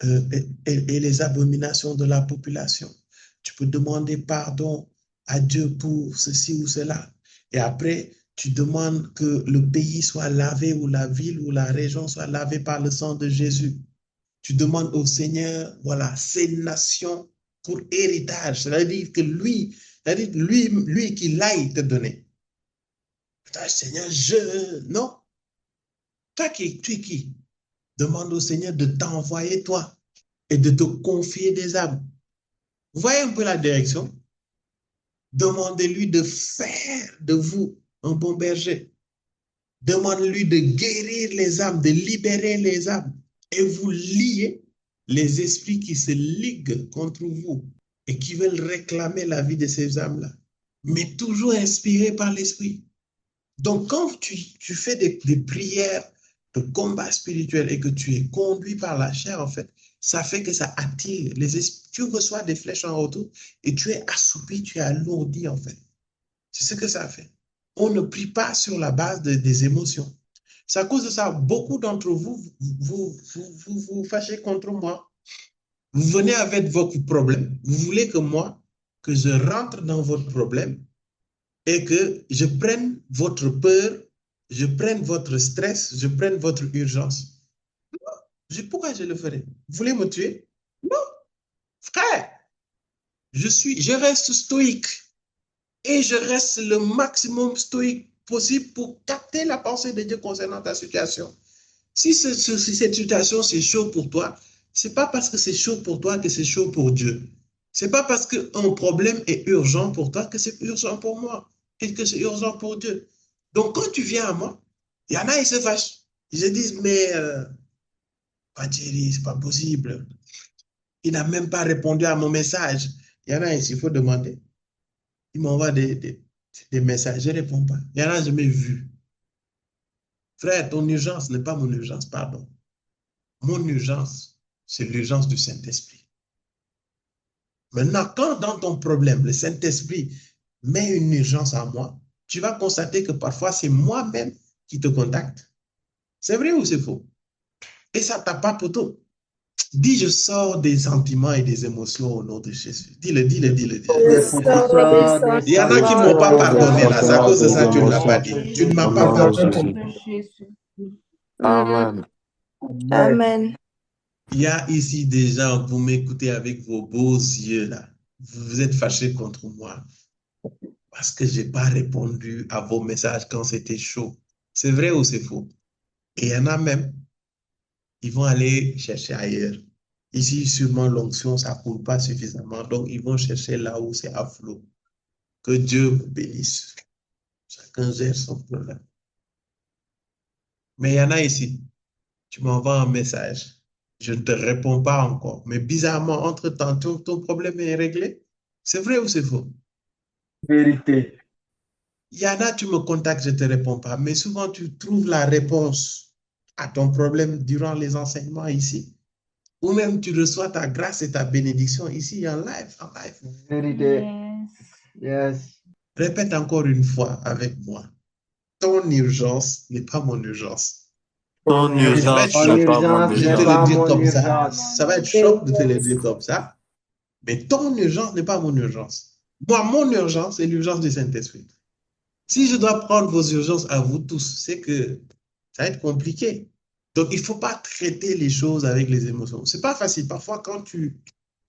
et les abominations de la population. Tu peux demander pardon à Dieu pour ceci ou cela. Et après, tu demandes que le pays soit lavé ou la ville ou la région soit lavée par le sang de Jésus. Tu demandes au Seigneur, voilà, ces nations pour héritage. C'est-à-dire que lui qu'il aille te donner. Seigneur, non. Toi tu es qui? Demande au Seigneur de t'envoyer toi et de te confier des âmes. Vous voyez un peu la direction? Demandez-lui de faire de vous un bon berger. Demande-lui de guérir les âmes, de libérer les âmes. Et vous liez les esprits qui se liguent contre vous et qui veulent réclamer la vie de ces âmes-là. Mais toujours inspirés par l'esprit. Donc, quand tu fais des prières de combat spirituel et que tu es conduit par la chair, en fait, ça fait que ça attire les esprits. Tu reçois des flèches en retour et tu es assoupi, tu es alourdi, en fait. C'est ce que ça fait. On ne prie pas sur la base des émotions. C'est à cause de ça, beaucoup d'entre vous vous fâchez contre moi. Vous venez avec votre problème. Vous voulez que moi, que je rentre dans votre problème et que je prenne votre peur, je prenne votre stress, je prenne votre urgence. Pourquoi je le ferais? Vous voulez me tuer? Non, frère. Je reste stoïque et je reste le maximum stoïque possible pour capter la pensée de Dieu concernant ta situation. Si cette situation, c'est chaud pour toi, c'est pas parce que c'est chaud pour toi que c'est chaud pour Dieu. C'est pas parce qu'un problème est urgent pour toi que c'est urgent pour moi et que c'est urgent pour Dieu. Donc, quand tu viens à moi, il y en a, ils se fâchent. Ils se disent, mais Thierry, c'est pas possible. Il n'a même pas répondu à mon message. Il y en a, il faut demander. Il m'envoie des messages, je ne réponds pas. Il y en a, je m'ai vu. Frère, ton urgence n'est pas mon urgence, pardon. Mon urgence, c'est l'urgence du Saint-Esprit. Maintenant, quand dans ton problème, le Saint-Esprit met une urgence en moi, tu vas constater que parfois, c'est moi-même qui te contacte. C'est vrai ou c'est faux? Et ça ne t'a pas poteau. Dis, je sors des sentiments et des émotions au nom de Jésus. Dis-le, dis-le, dis-le, dis-le. Je sors des Il y en a qui ne m'ont pas pardonné là. C'est à cause de ça que tu ne l'as pas dit. Tu ne m'as pas pardonné. Amen. Amen. Il y a ici des gens, vous m'écoutez avec vos beaux yeux là. Vous êtes fâchés contre moi parce que je n'ai pas répondu à vos messages quand c'était chaud. C'est vrai ou c'est faux? Et il y en a même, ils vont aller chercher ailleurs. Ici, sûrement, l'onction, ça ne coule pas suffisamment. Donc, ils vont chercher là où c'est à flot. Que Dieu vous bénisse. Chacun gère son problème. Mais il y en a ici, tu m'envoies un message. Je ne te réponds pas encore. Mais bizarrement, entre-temps, ton problème est réglé. C'est vrai ou c'est faux? Vérité. Il y en a, tu me contactes, je ne te réponds pas. Mais souvent, tu trouves la réponse à ton problème durant les enseignements ici. Ou même tu reçois ta grâce et ta bénédiction ici en live, en live. Vérité. Yes. Répète encore une fois avec moi. Ton urgence n'est pas mon urgence. Ton urgence Ton n'est pas mon Je vais te urgence. le dire comme ça. urgence. Ça va être choc de te le dire comme ça. Mais ton urgence n'est pas mon urgence. Moi, mon urgence, c'est l'urgence du Saint-Esprit. Si je dois prendre vos urgences à vous tous, c'est que ça va être compliqué. Donc, il ne faut pas traiter les choses avec les émotions. Ce n'est pas facile. Parfois, quand tu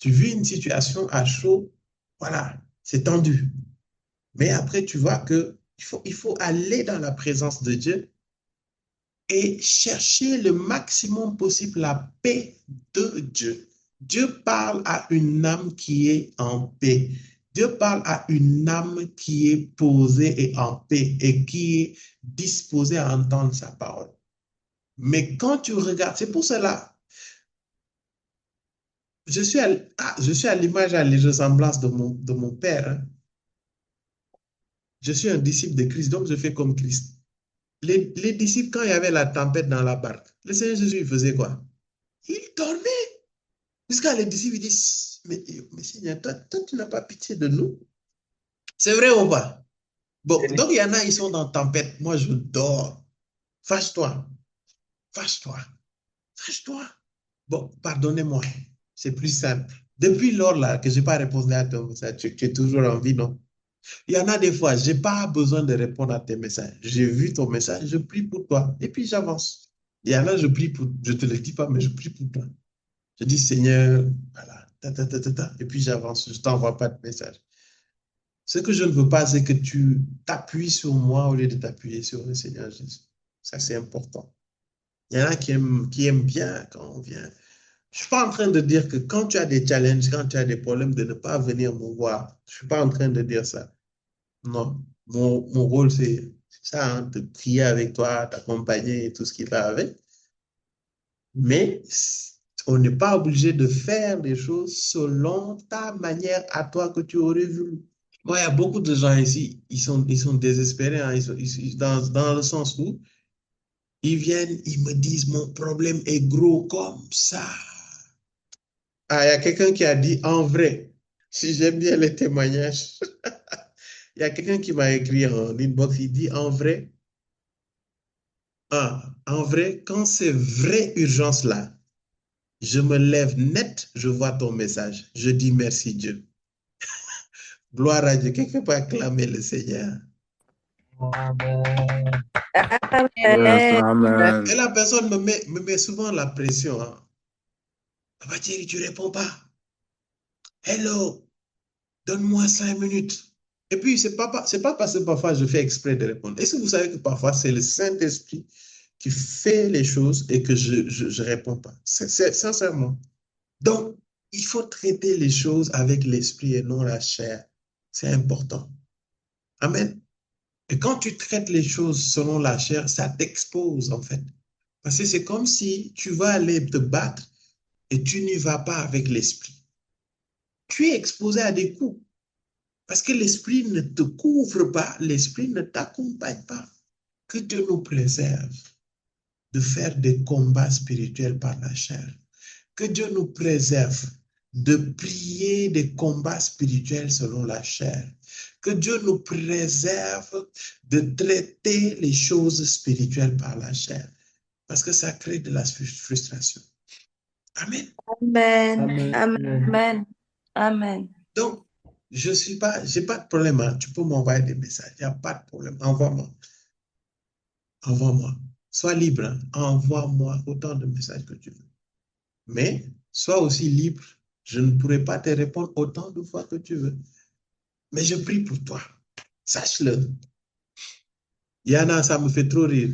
vis une situation à chaud, voilà, c'est tendu. Mais après, tu vois que il faut aller dans la présence de Dieu et chercher le maximum possible la paix de Dieu. Dieu parle à une âme qui est en paix. Dieu parle à une âme qui est posée et en paix et qui est disposée à entendre sa parole. Mais quand tu regardes, c'est pour cela, je suis à l'image, à la ressemblance de mon père. Hein. Je suis un disciple de Christ, donc je fais comme Christ. Les disciples, quand il y avait la tempête dans la barque, le Seigneur Jésus, il faisait quoi? Il dormait. Jusqu'à les disciples, ils disent, mais Seigneur, toi, tu n'as pas pitié de nous? C'est vrai ou pas? Bon, donc il y en a, ils sont dans tempête. Moi, je dors. Fâche-toi. Fâche-toi. Fâche-toi. Bon, pardonnez-moi. C'est plus simple. Depuis lors là, que je n'ai pas répondu à ton message, tu es toujours en vie, non? Il y en a des fois, je n'ai pas besoin de répondre à tes messages. J'ai vu ton message, je prie pour toi. Et puis j'avance. Il y en a, je prie pour, je ne te le dis pas, mais je prie pour toi. Je dis, Seigneur, voilà, et puis j'avance, je ne t'envoie pas de message. Ce que je ne veux pas, c'est que tu t'appuies sur moi au lieu de t'appuyer sur le Seigneur Jésus. Ça, c'est important. Il y en a qui aiment bien quand on vient. Je ne suis pas en train de dire que quand tu as des challenges, quand tu as des problèmes, de ne pas venir me voir. Je ne suis pas en train de dire ça. Non. Mon rôle, c'est ça, hein, de prier avec toi, t'accompagner et tout ce qui va avec. Mais on n'est pas obligé de faire les choses selon ta manière à toi que tu aurais voulu. Moi, il y a beaucoup de gens ici, ils sont désespérés, hein, dans le sens où ils viennent, ils me disent, mon problème est gros comme ça. Ah, il y a quelqu'un qui a dit, en vrai, si j'aime bien les témoignages, il y a quelqu'un qui m'a écrit en inbox, il dit, en vrai, quand c'est vraie urgence là, Je me lève net, je vois ton message. Je dis merci Dieu. Gloire à Dieu. Quelqu'un peut acclamer le Seigneur. Amen. Yes, Amen. amen. Et la personne me met souvent la pression. Hein. Papa Thierry, tu ne réponds pas. Hello, donne-moi 5 minutes. Et puis, c'est pas parce que parfois je fais exprès de répondre. Est-ce que vous savez que parfois c'est le Saint-Esprit qui fait les choses et que je réponds pas? C'est sincèrement. Donc, il faut traiter les choses avec l'esprit et non la chair. C'est important. Amen. Et quand tu traites les choses selon la chair, ça t'expose en fait. Parce que c'est comme si tu vas aller te battre et tu n'y vas pas avec l'esprit. Tu es exposé à des coups. Parce que l'esprit ne te couvre pas, l'esprit ne t'accompagne pas. Que Dieu nous préserve de faire des combats spirituels par la chair. Que Dieu nous préserve de prier des combats spirituels selon la chair. Que Dieu nous préserve de traiter les choses spirituelles par la chair. Parce que ça crée de la frustration. Amen. Amen. Amen. Amen. Amen. Donc, j'ai pas de problème. Hein. Tu peux m'envoyer des messages. Il n'y a pas de problème. Envoie-moi. Envoie-moi. Sois libre. Hein. Envoie-moi autant de messages que tu veux. Mais sois aussi libre. Je ne pourrai pas te répondre autant de fois que tu veux. Mais je prie pour toi. Sache-le. Yana, ça me fait trop rire.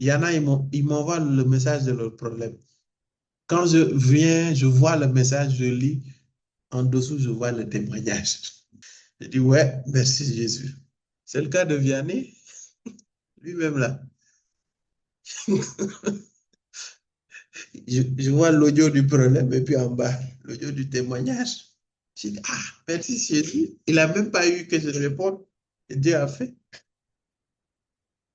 Yana, ils m'envoient le message de leur problème. Quand je viens, je vois le message, je lis. En dessous, je vois le témoignage. Je dis, ouais, merci Jésus. C'est le cas de Vianney, lui-même là. Je vois l'audio du problème et puis en bas, l'audio du témoignage. Je dis, ah, merci Jésus. Il n'a même pas eu que je réponde. Et Dieu a fait.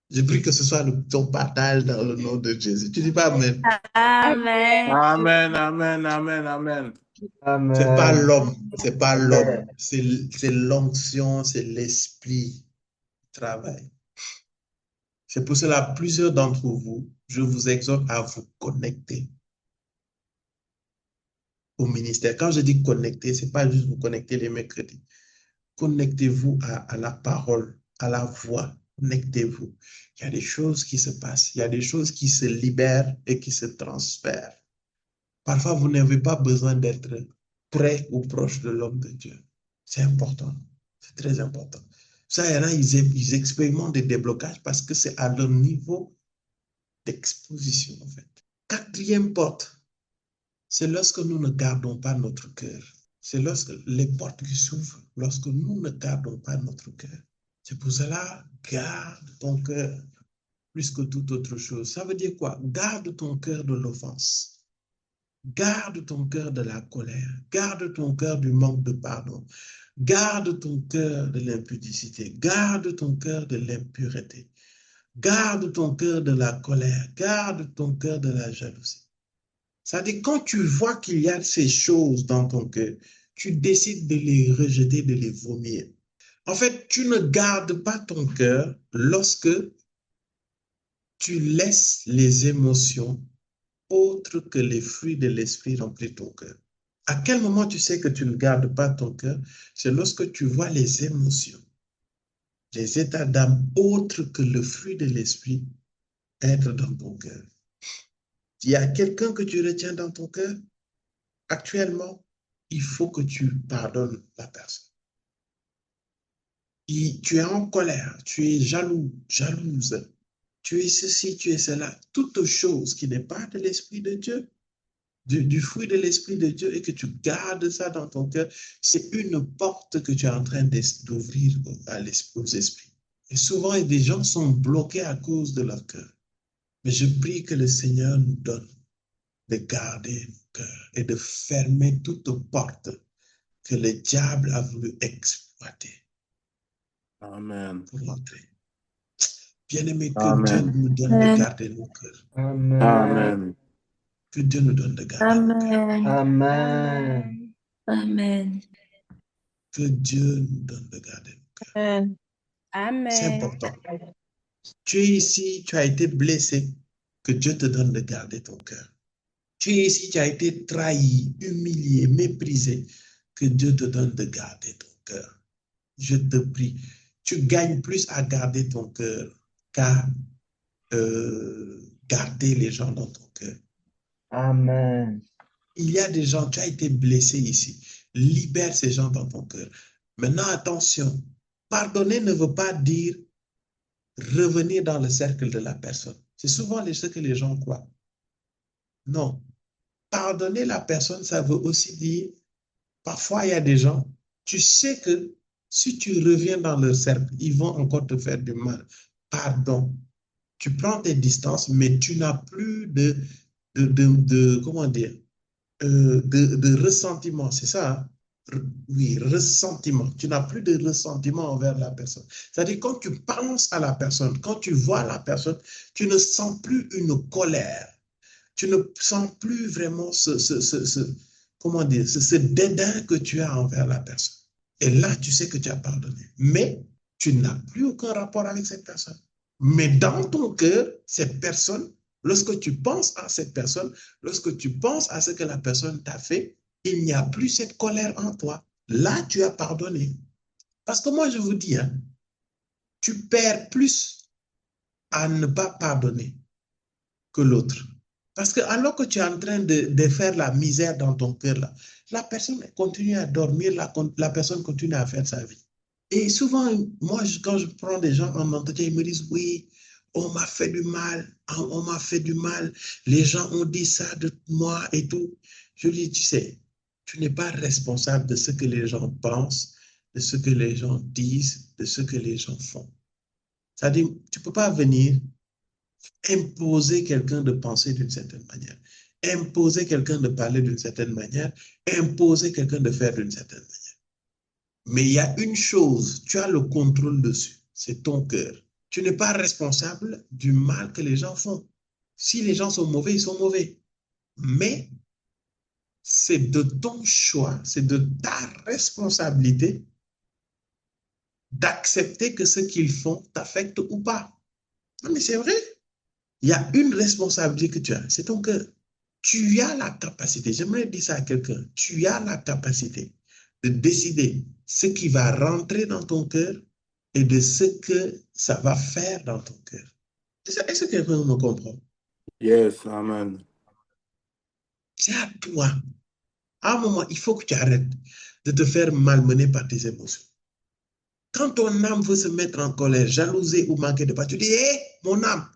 Je prie que ce soit ton partage dans le nom de Jésus. Tu dis pas Amen. Amen. Amen, amen, amen, amen. C'est pas Amen. l'homme, c'est pas l'homme. C'est l'onction, c'est l'esprit qui travaille. C'est pour cela, plusieurs d'entre vous, je vous exhorte à vous connecter au ministère. Quand je dis connecter, c'est pas juste vous connecter les mercredis. Connectez-vous à la parole, à la voix. Connectez-vous. Il y a des choses qui se passent. Il y a des choses qui se libèrent et qui se transfèrent. Parfois, vous n'avez pas besoin d'être près ou proche de l'homme de Dieu. C'est important. C'est très important. Ça, il y en a, ils expérimentent des déblocages parce que c'est à leur niveau d'exposition, en fait. Quatrième porte, c'est lorsque nous ne gardons pas notre cœur. C'est lorsque les portes qui s'ouvrent, lorsque nous ne gardons pas notre cœur. C'est pour cela, garde ton cœur plus que toute autre chose. Ça veut dire quoi? Garde ton cœur de l'offense. Garde ton cœur de la colère. Garde ton cœur du manque de pardon. Garde ton cœur de l'impudicité. Garde ton cœur de l'impureté. Garde ton cœur de la colère. Garde ton cœur de la jalousie. C'est-à-dire, quand tu vois qu'il y a ces choses dans ton cœur, tu décides de les rejeter, de les vomir. En fait, tu ne gardes pas ton cœur lorsque tu laisses les émotions autres que les fruits de l'esprit remplir ton cœur. À quel moment tu sais que tu ne gardes pas ton cœur? C'est lorsque tu vois les émotions, les états d'âme autres que le fruit de l'esprit être dans ton cœur. Il y a quelqu'un que tu retiens dans ton cœur? Actuellement, il faut que tu pardonnes la personne. Tu es en colère, tu es jaloux, jalouse, tu es ceci, tu es cela. Toute chose qui n'est pas de l'Esprit de Dieu, du fruit de l'Esprit de Dieu et que tu gardes ça dans ton cœur, c'est une porte que tu es en train d'ouvrir aux esprits. Et souvent, des gens sont bloqués à cause de leur cœur. Mais je prie que le Seigneur nous donne de garder nos cœurs et de fermer toute porte que le diable a voulu exploiter. Amen. Pour entrer. Bien-aimé, que Dieu nous donne de garder nos cœurs. Amen. Amen. Que Dieu nous donne de garder nos cœurs. Amen. Amen. Amen. Que Dieu nous donne de garder nos cœurs. Amen. C'est important. Tu es ici, tu as été blessé. Que Dieu te donne de garder ton cœur. Tu es ici, tu as été trahi, humilié, méprisé. Que Dieu te donne de garder ton cœur. Je te prie. Tu gagnes plus à garder ton cœur qu'à garder les gens dans ton cœur. Amen. Il y a des gens, tu as été blessé ici. Libère ces gens dans ton cœur. Maintenant, attention. Pardonner ne veut pas dire revenir dans le cercle de la personne. C'est souvent ce que les gens croient. Non. Pardonner la personne, ça veut aussi dire, parfois il y a des gens, tu sais que si tu reviens dans leur cercle, ils vont encore te faire du mal. Pardon. Tu prends tes distances, mais tu n'as plus comment dire, de ressentiment, c'est ça, hein? Oui, ressentiment. Tu n'as plus de ressentiment envers la personne. C'est-à-dire, quand tu penses à la personne, quand tu vois la personne, tu ne sens plus une colère. Tu ne sens plus vraiment comment dire, ce dédain que tu as envers la personne. Et là, tu sais que tu as pardonné. Mais tu n'as plus aucun rapport avec cette personne. Mais dans ton cœur, cette personne, lorsque tu penses à cette personne, lorsque tu penses à ce que la personne t'a fait, il n'y a plus cette colère en toi. Là, tu as pardonné. Parce que moi, je vous dis, hein, tu perds plus à ne pas pardonner que l'autre. Parce que alors que tu es en train de faire la misère dans ton cœur, là, la personne continue à dormir, la personne continue à faire sa vie. Et souvent, moi, quand je prends des gens en entretien, ils me disent, oui, on m'a fait du mal, on m'a fait du mal, les gens ont dit ça de moi et tout. Je lui dis, tu sais, tu n'es pas responsable de ce que les gens pensent, de ce que les gens disent, de ce que les gens font. C'est-à-dire, tu ne peux pas venir imposer quelqu'un de penser d'une certaine manière, imposer quelqu'un de parler d'une certaine manière, imposer quelqu'un de faire d'une certaine manière. Mais il y a une chose, tu as le contrôle dessus, c'est ton cœur. Tu n'es pas responsable du mal que les gens font. Si les gens sont mauvais, ils sont mauvais. Mais c'est de ton choix, c'est de ta responsabilité d'accepter que ce qu'ils font t'affecte ou pas. Non, mais c'est vrai. Il y a une responsabilité que tu as, c'est ton cœur. Tu as la capacité, j'aimerais dire ça à quelqu'un, tu as la capacité de décider ce qui va rentrer dans ton cœur et de ce que ça va faire dans ton cœur. Est-ce que quelqu'un me comprend? Yes, amen. C'est à toi. À un moment, il faut que tu arrêtes de te faire malmener par tes émotions. Quand ton âme veut se mettre en colère, jalouser ou manquer de pardon, tu dis, hé, mon âme,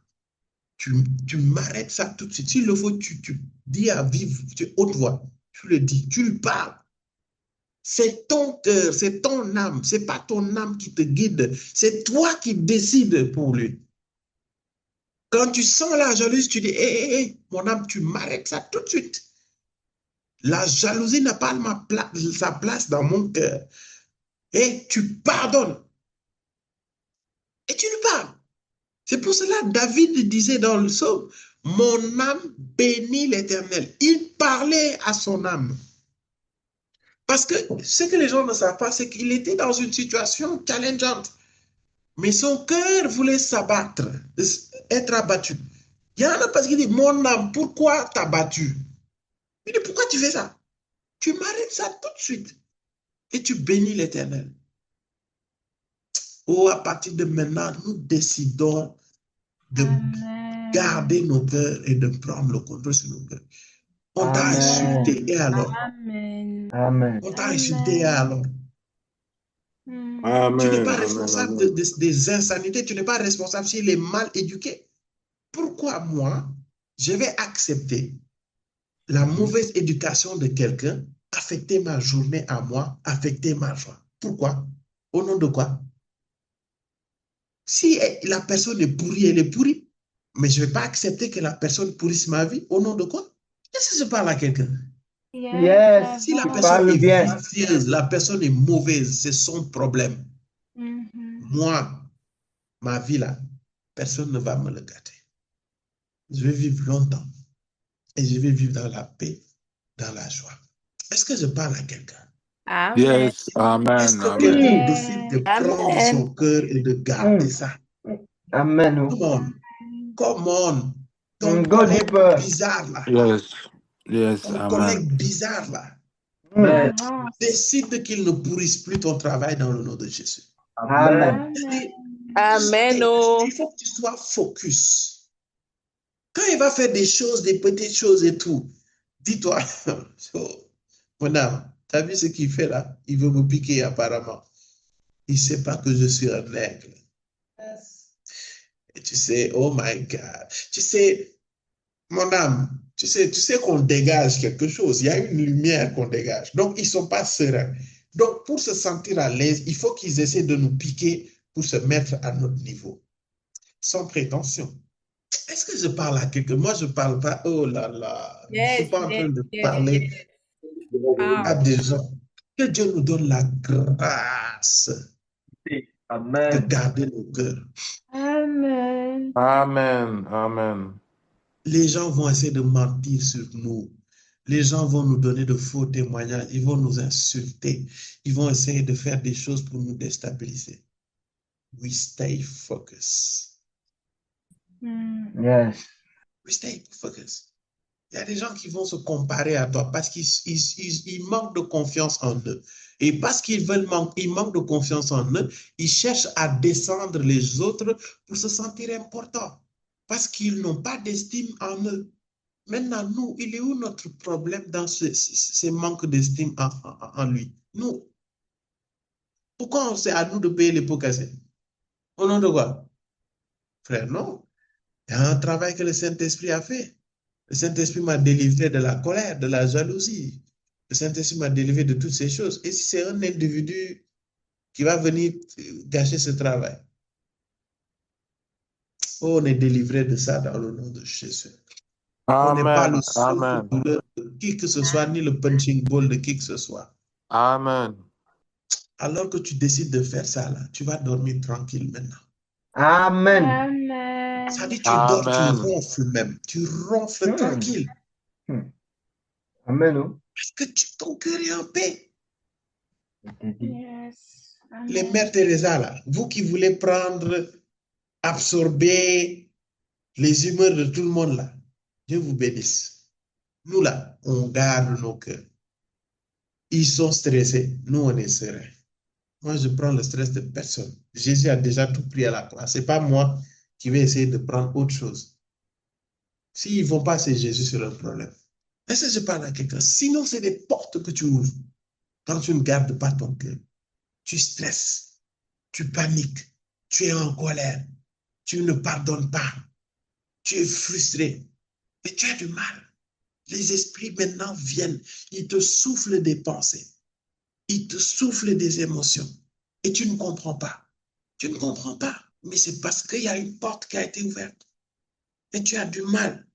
tu m'arrêtes ça tout de suite. S'il le faut, tu dis à vive, haute voix, tu le dis, tu lui parles. C'est ton cœur, c'est ton âme, c'est pas ton âme qui te guide, c'est toi qui décides pour lui. Quand tu sens la jalousie, tu dis, hé, mon âme, tu m'arrêtes ça tout de suite. La jalousie n'a pas sa place dans mon cœur. Et tu pardonnes. Et tu lui parles. C'est pour cela que David disait dans le psaume, mon âme bénit l'Éternel. Il parlait à son âme. Parce que ce que les gens ne savent pas, c'est qu'il était dans une situation challengeante. Mais son cœur voulait s'abattre, être abattu. Il y en a parce qu'il dit, mon âme, pourquoi t'as battu? Il dit, pourquoi tu fais ça? Tu m'arrêtes ça tout de suite. Et tu bénis l'Éternel. Oh, à partir de maintenant, nous décidons de garder nos cœurs et de prendre le contrôle sur nos cœurs. On t'a insulté, et alors? Amen. Amen. On t'a insulté, et alors? Amen. Tu n'es pas responsable des insanités, tu n'es pas responsable s'il est mal éduqué. Pourquoi moi, je vais accepter la mauvaise éducation de quelqu'un, affecter ma journée à moi, affecter ma joie? Pourquoi? Au nom de quoi? Si la personne est pourrie, elle est pourrie. Mais je ne vais pas accepter que la personne pourrisse ma vie. Au nom de quoi? Est-ce que je parle à quelqu'un? Yes, Si la tu personne parles est bien. vicieuse, la personne est mauvaise, c'est son problème. Moi, ma vie là, personne ne va me le gâter. Je vais vivre longtemps. Et je vais vivre dans la paix, dans la joie. Est-ce que je parle à quelqu'un? Amen. Yes, amen. Est-ce que Amen. quelqu'un décide de prendre Amen. son cœur et de garder ça? Amen. Come on. Come on. Ton Go colère deeper. bizarre là. Yes. Yes. Ton Amen. collègue bizarre là, Amen. décide qu'il ne pourrisse plus ton travail dans le nom de Jésus. Amen. C'est-à-dire, Amen. Oh. il faut que tu sois focus. Quand il va faire des choses, des petites choses et tout, dis-toi, oh, mon âme, tu as vu ce qu'il fait là? Il veut me piquer apparemment. Il ne sait pas que je suis un aigle. Et tu sais, oh my God. Tu sais, mon âme, tu sais qu'on dégage quelque chose. Il y a une lumière qu'on dégage. Donc, ils ne sont pas sereins. Donc, pour se sentir à l'aise, il faut qu'ils essaient de nous piquer pour se mettre à notre niveau. Sans prétention. Est-ce que je parle à quelqu'un? Moi, je ne parle pas. Oh là là. Je ne suis pas en train de parler à des gens. Que Dieu nous donne la grâce de Amen. garder nos cœurs. Amen. Amen. Amen. Les gens vont essayer de mentir sur nous. Les gens vont nous donner de faux témoignages. Ils vont nous insulter. Ils vont essayer de faire des choses pour nous déstabiliser. We stay focused. Yes. We stay focused. Il y a des gens qui vont se comparer à toi parce qu'ils manquent de confiance en eux. Et parce qu'ils manquent de confiance en eux, ils cherchent à descendre les autres pour se sentir importants. Parce qu'ils n'ont pas d'estime en eux. Maintenant, nous, il est où notre problème dans ce manque d'estime en lui? Nous. Pourquoi c'est à nous de payer les pots cassés? Au nom de quoi? Frère, non. Il y a un travail que le Saint-Esprit a fait. Le Saint-Esprit m'a délivré de la colère, de la jalousie. Le Saint-Esprit m'a délivré de toutes ces choses. Et si c'est un individu qui va venir gâcher ce travail, oh, on est délivré de ça dans le nom de Jésus. On n'est pas Amen. le Amen. souffle de qui que ce soit, ni le punching ball de qui que ce soit. Amen. Alors que tu décides de faire ça, là, tu vas dormir tranquille maintenant. Amen. Amen. Ça dit, tu dors, tu Amen. ronfles même. Tu ronfles tranquille. Amen. Oh. Parce que ton cœur est en paix. Je te dis. Yes. Les Amen. mères Teresa, là, vous qui voulez prendre, absorber les humeurs de tout le monde, là, Dieu vous bénisse. Nous, là, on garde nos cœurs. Ils sont stressés. Nous, on est sereins. Moi, je prends le stress de personne. Jésus a déjà tout pris à la croix. Ce n'est pas moi qui vais essayer de prendre autre chose. S'ils ne vont pas, c'est Jésus sur le problème. Est-ce que je parle à quelqu'un? Sinon, c'est des portes que tu ouvres. Quand tu ne gardes pas ton cœur, tu stresses, tu paniques, tu es en colère, tu ne pardonnes pas, tu es frustré et tu as du mal. Les esprits maintenant viennent, ils te soufflent des pensées, ils te soufflent des émotions et tu ne comprends pas. Tu ne comprends pas, mais c'est parce qu'il y a une porte qui a été ouverte et tu as du mal.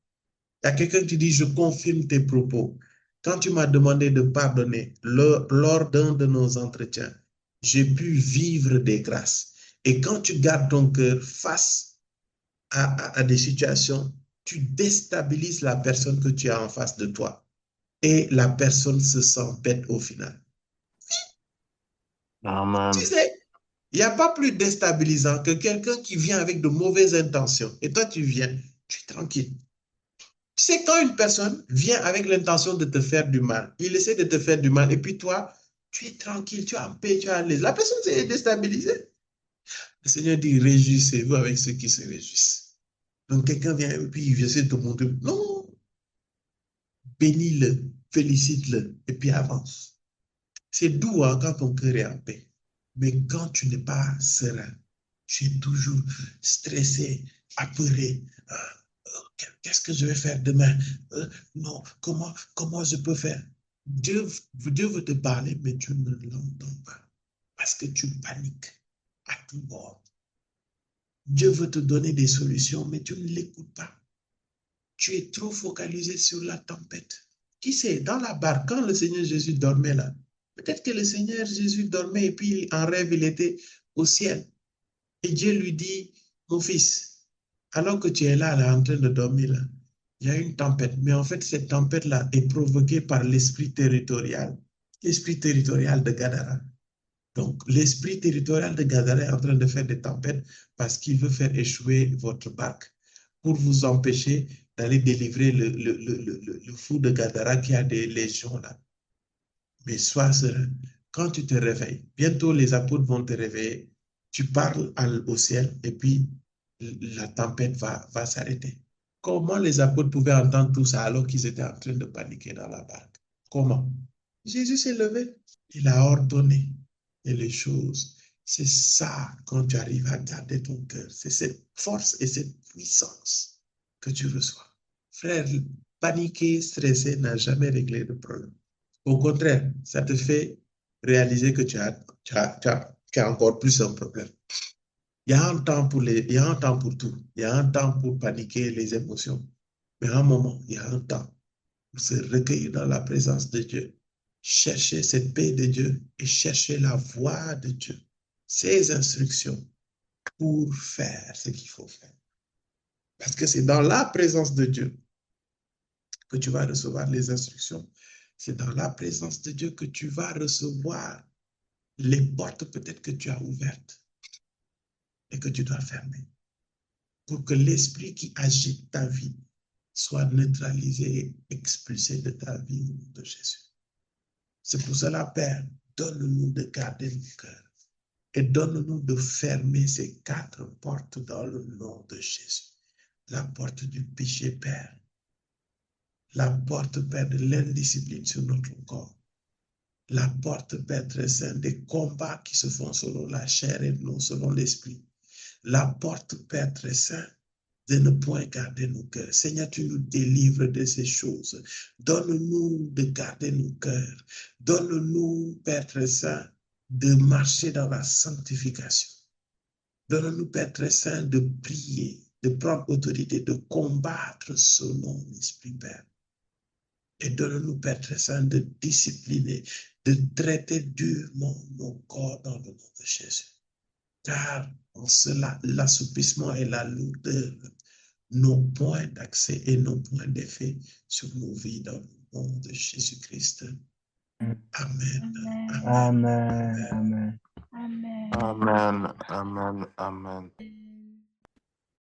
Il y a quelqu'un qui dit, je confirme tes propos. Quand tu m'as demandé de pardonner lors d'un de nos entretiens, j'ai pu vivre des grâces. Et quand tu gardes ton cœur face à des situations, tu déstabilises la personne que tu as en face de toi. Et la personne se sent bête au final. Amen. Tu sais, il n'y a pas plus déstabilisant que quelqu'un qui vient avec de mauvaises intentions. Et toi, tu viens, tu es tranquille. Tu sais, quand une personne vient avec l'intention de te faire du mal, il essaie de te faire du mal, et puis toi, tu es tranquille, tu es en paix, tu es à l'aise. La personne s'est déstabilisée. Le Seigneur dit, réjouissez-vous avec ceux qui se réjouissent. Donc, quelqu'un vient et puis il essaie de te montrer. Non, bénis-le, félicite-le, et puis avance. C'est doux hein, quand ton cœur est en paix. Mais quand tu n'es pas serein, tu es toujours stressé, apeuré. Qu'est-ce que je vais faire demain? Non, comment je peux faire? Dieu veut te parler, mais tu ne l'entends pas. Parce que tu paniques à tout bord. Dieu veut te donner des solutions, mais tu ne l'écoutes pas. Tu es trop focalisé sur la tempête. Qui sait, dans la barque, quand le Seigneur Jésus dormait là, peut-être que le Seigneur Jésus dormait et puis en rêve, il était au ciel. Et Dieu lui dit, mon fils, alors que tu es là, en train de dormir, là, il y a une tempête. Mais en fait, cette tempête-là est provoquée par l'esprit territorial de Gadara. Donc, l'esprit territorial de Gadara est en train de faire des tempêtes parce qu'il veut faire échouer votre barque pour vous empêcher d'aller délivrer le fou de Gadara qui a des légions là. Mais sois serein. Quand tu te réveilles, bientôt les apôtres vont te réveiller, tu parles au ciel et puis la tempête va s'arrêter. Comment les apôtres pouvaient entendre tout ça alors qu'ils étaient en train de paniquer dans la barque? Comment? Jésus s'est levé, il a ordonné et les choses. C'est ça quand tu arrives à garder ton cœur. C'est cette force et cette puissance que tu reçois. Frère, paniquer, stresser n'a jamais réglé le problème. Au contraire, ça te fait réaliser que tu as encore plus un problème. Il y a un temps il y a un temps pour tout. Il y a un temps pour paniquer les émotions. Mais à un moment, il y a un temps pour se recueillir dans la présence de Dieu, chercher cette paix de Dieu et chercher la voix de Dieu, ses instructions pour faire ce qu'il faut faire. Parce que c'est dans la présence de Dieu que tu vas recevoir les instructions. C'est dans la présence de Dieu que tu vas recevoir les portes peut-être que tu as ouvertes et que tu dois fermer pour que l'esprit qui agite ta vie soit neutralisé et expulsé de ta vie au nom de Jésus. C'est pour cela, Père, donne-nous de garder nos cœurs et donne-nous de fermer ces 4 portes dans le nom de Jésus. La porte du péché, Père. La porte, Père, de l'indiscipline sur notre corps. La porte, Père très saint, des combats qui se font selon la chair et non selon l'esprit. La porte, Père très saint, de ne point garder nos cœurs. Seigneur, tu nous délivres de ces choses. Donne-nous de garder nos cœurs. Donne-nous, Père très saint, de marcher dans la sanctification. Donne-nous, Père très saint, de prier, de prendre autorité, de combattre selon l'Esprit, Père. Et donne-nous, Père très saint, de discipliner, de traiter durement nos corps dans le nom de Jésus. Car en cela, l'assoupissement et la lourdeur, nos points d'accès et nos points d'effet sur nos vies dans le nom de Jésus-Christ. Amen. Amen. Amen. Amen. Amen. Amen. Amen. Amen.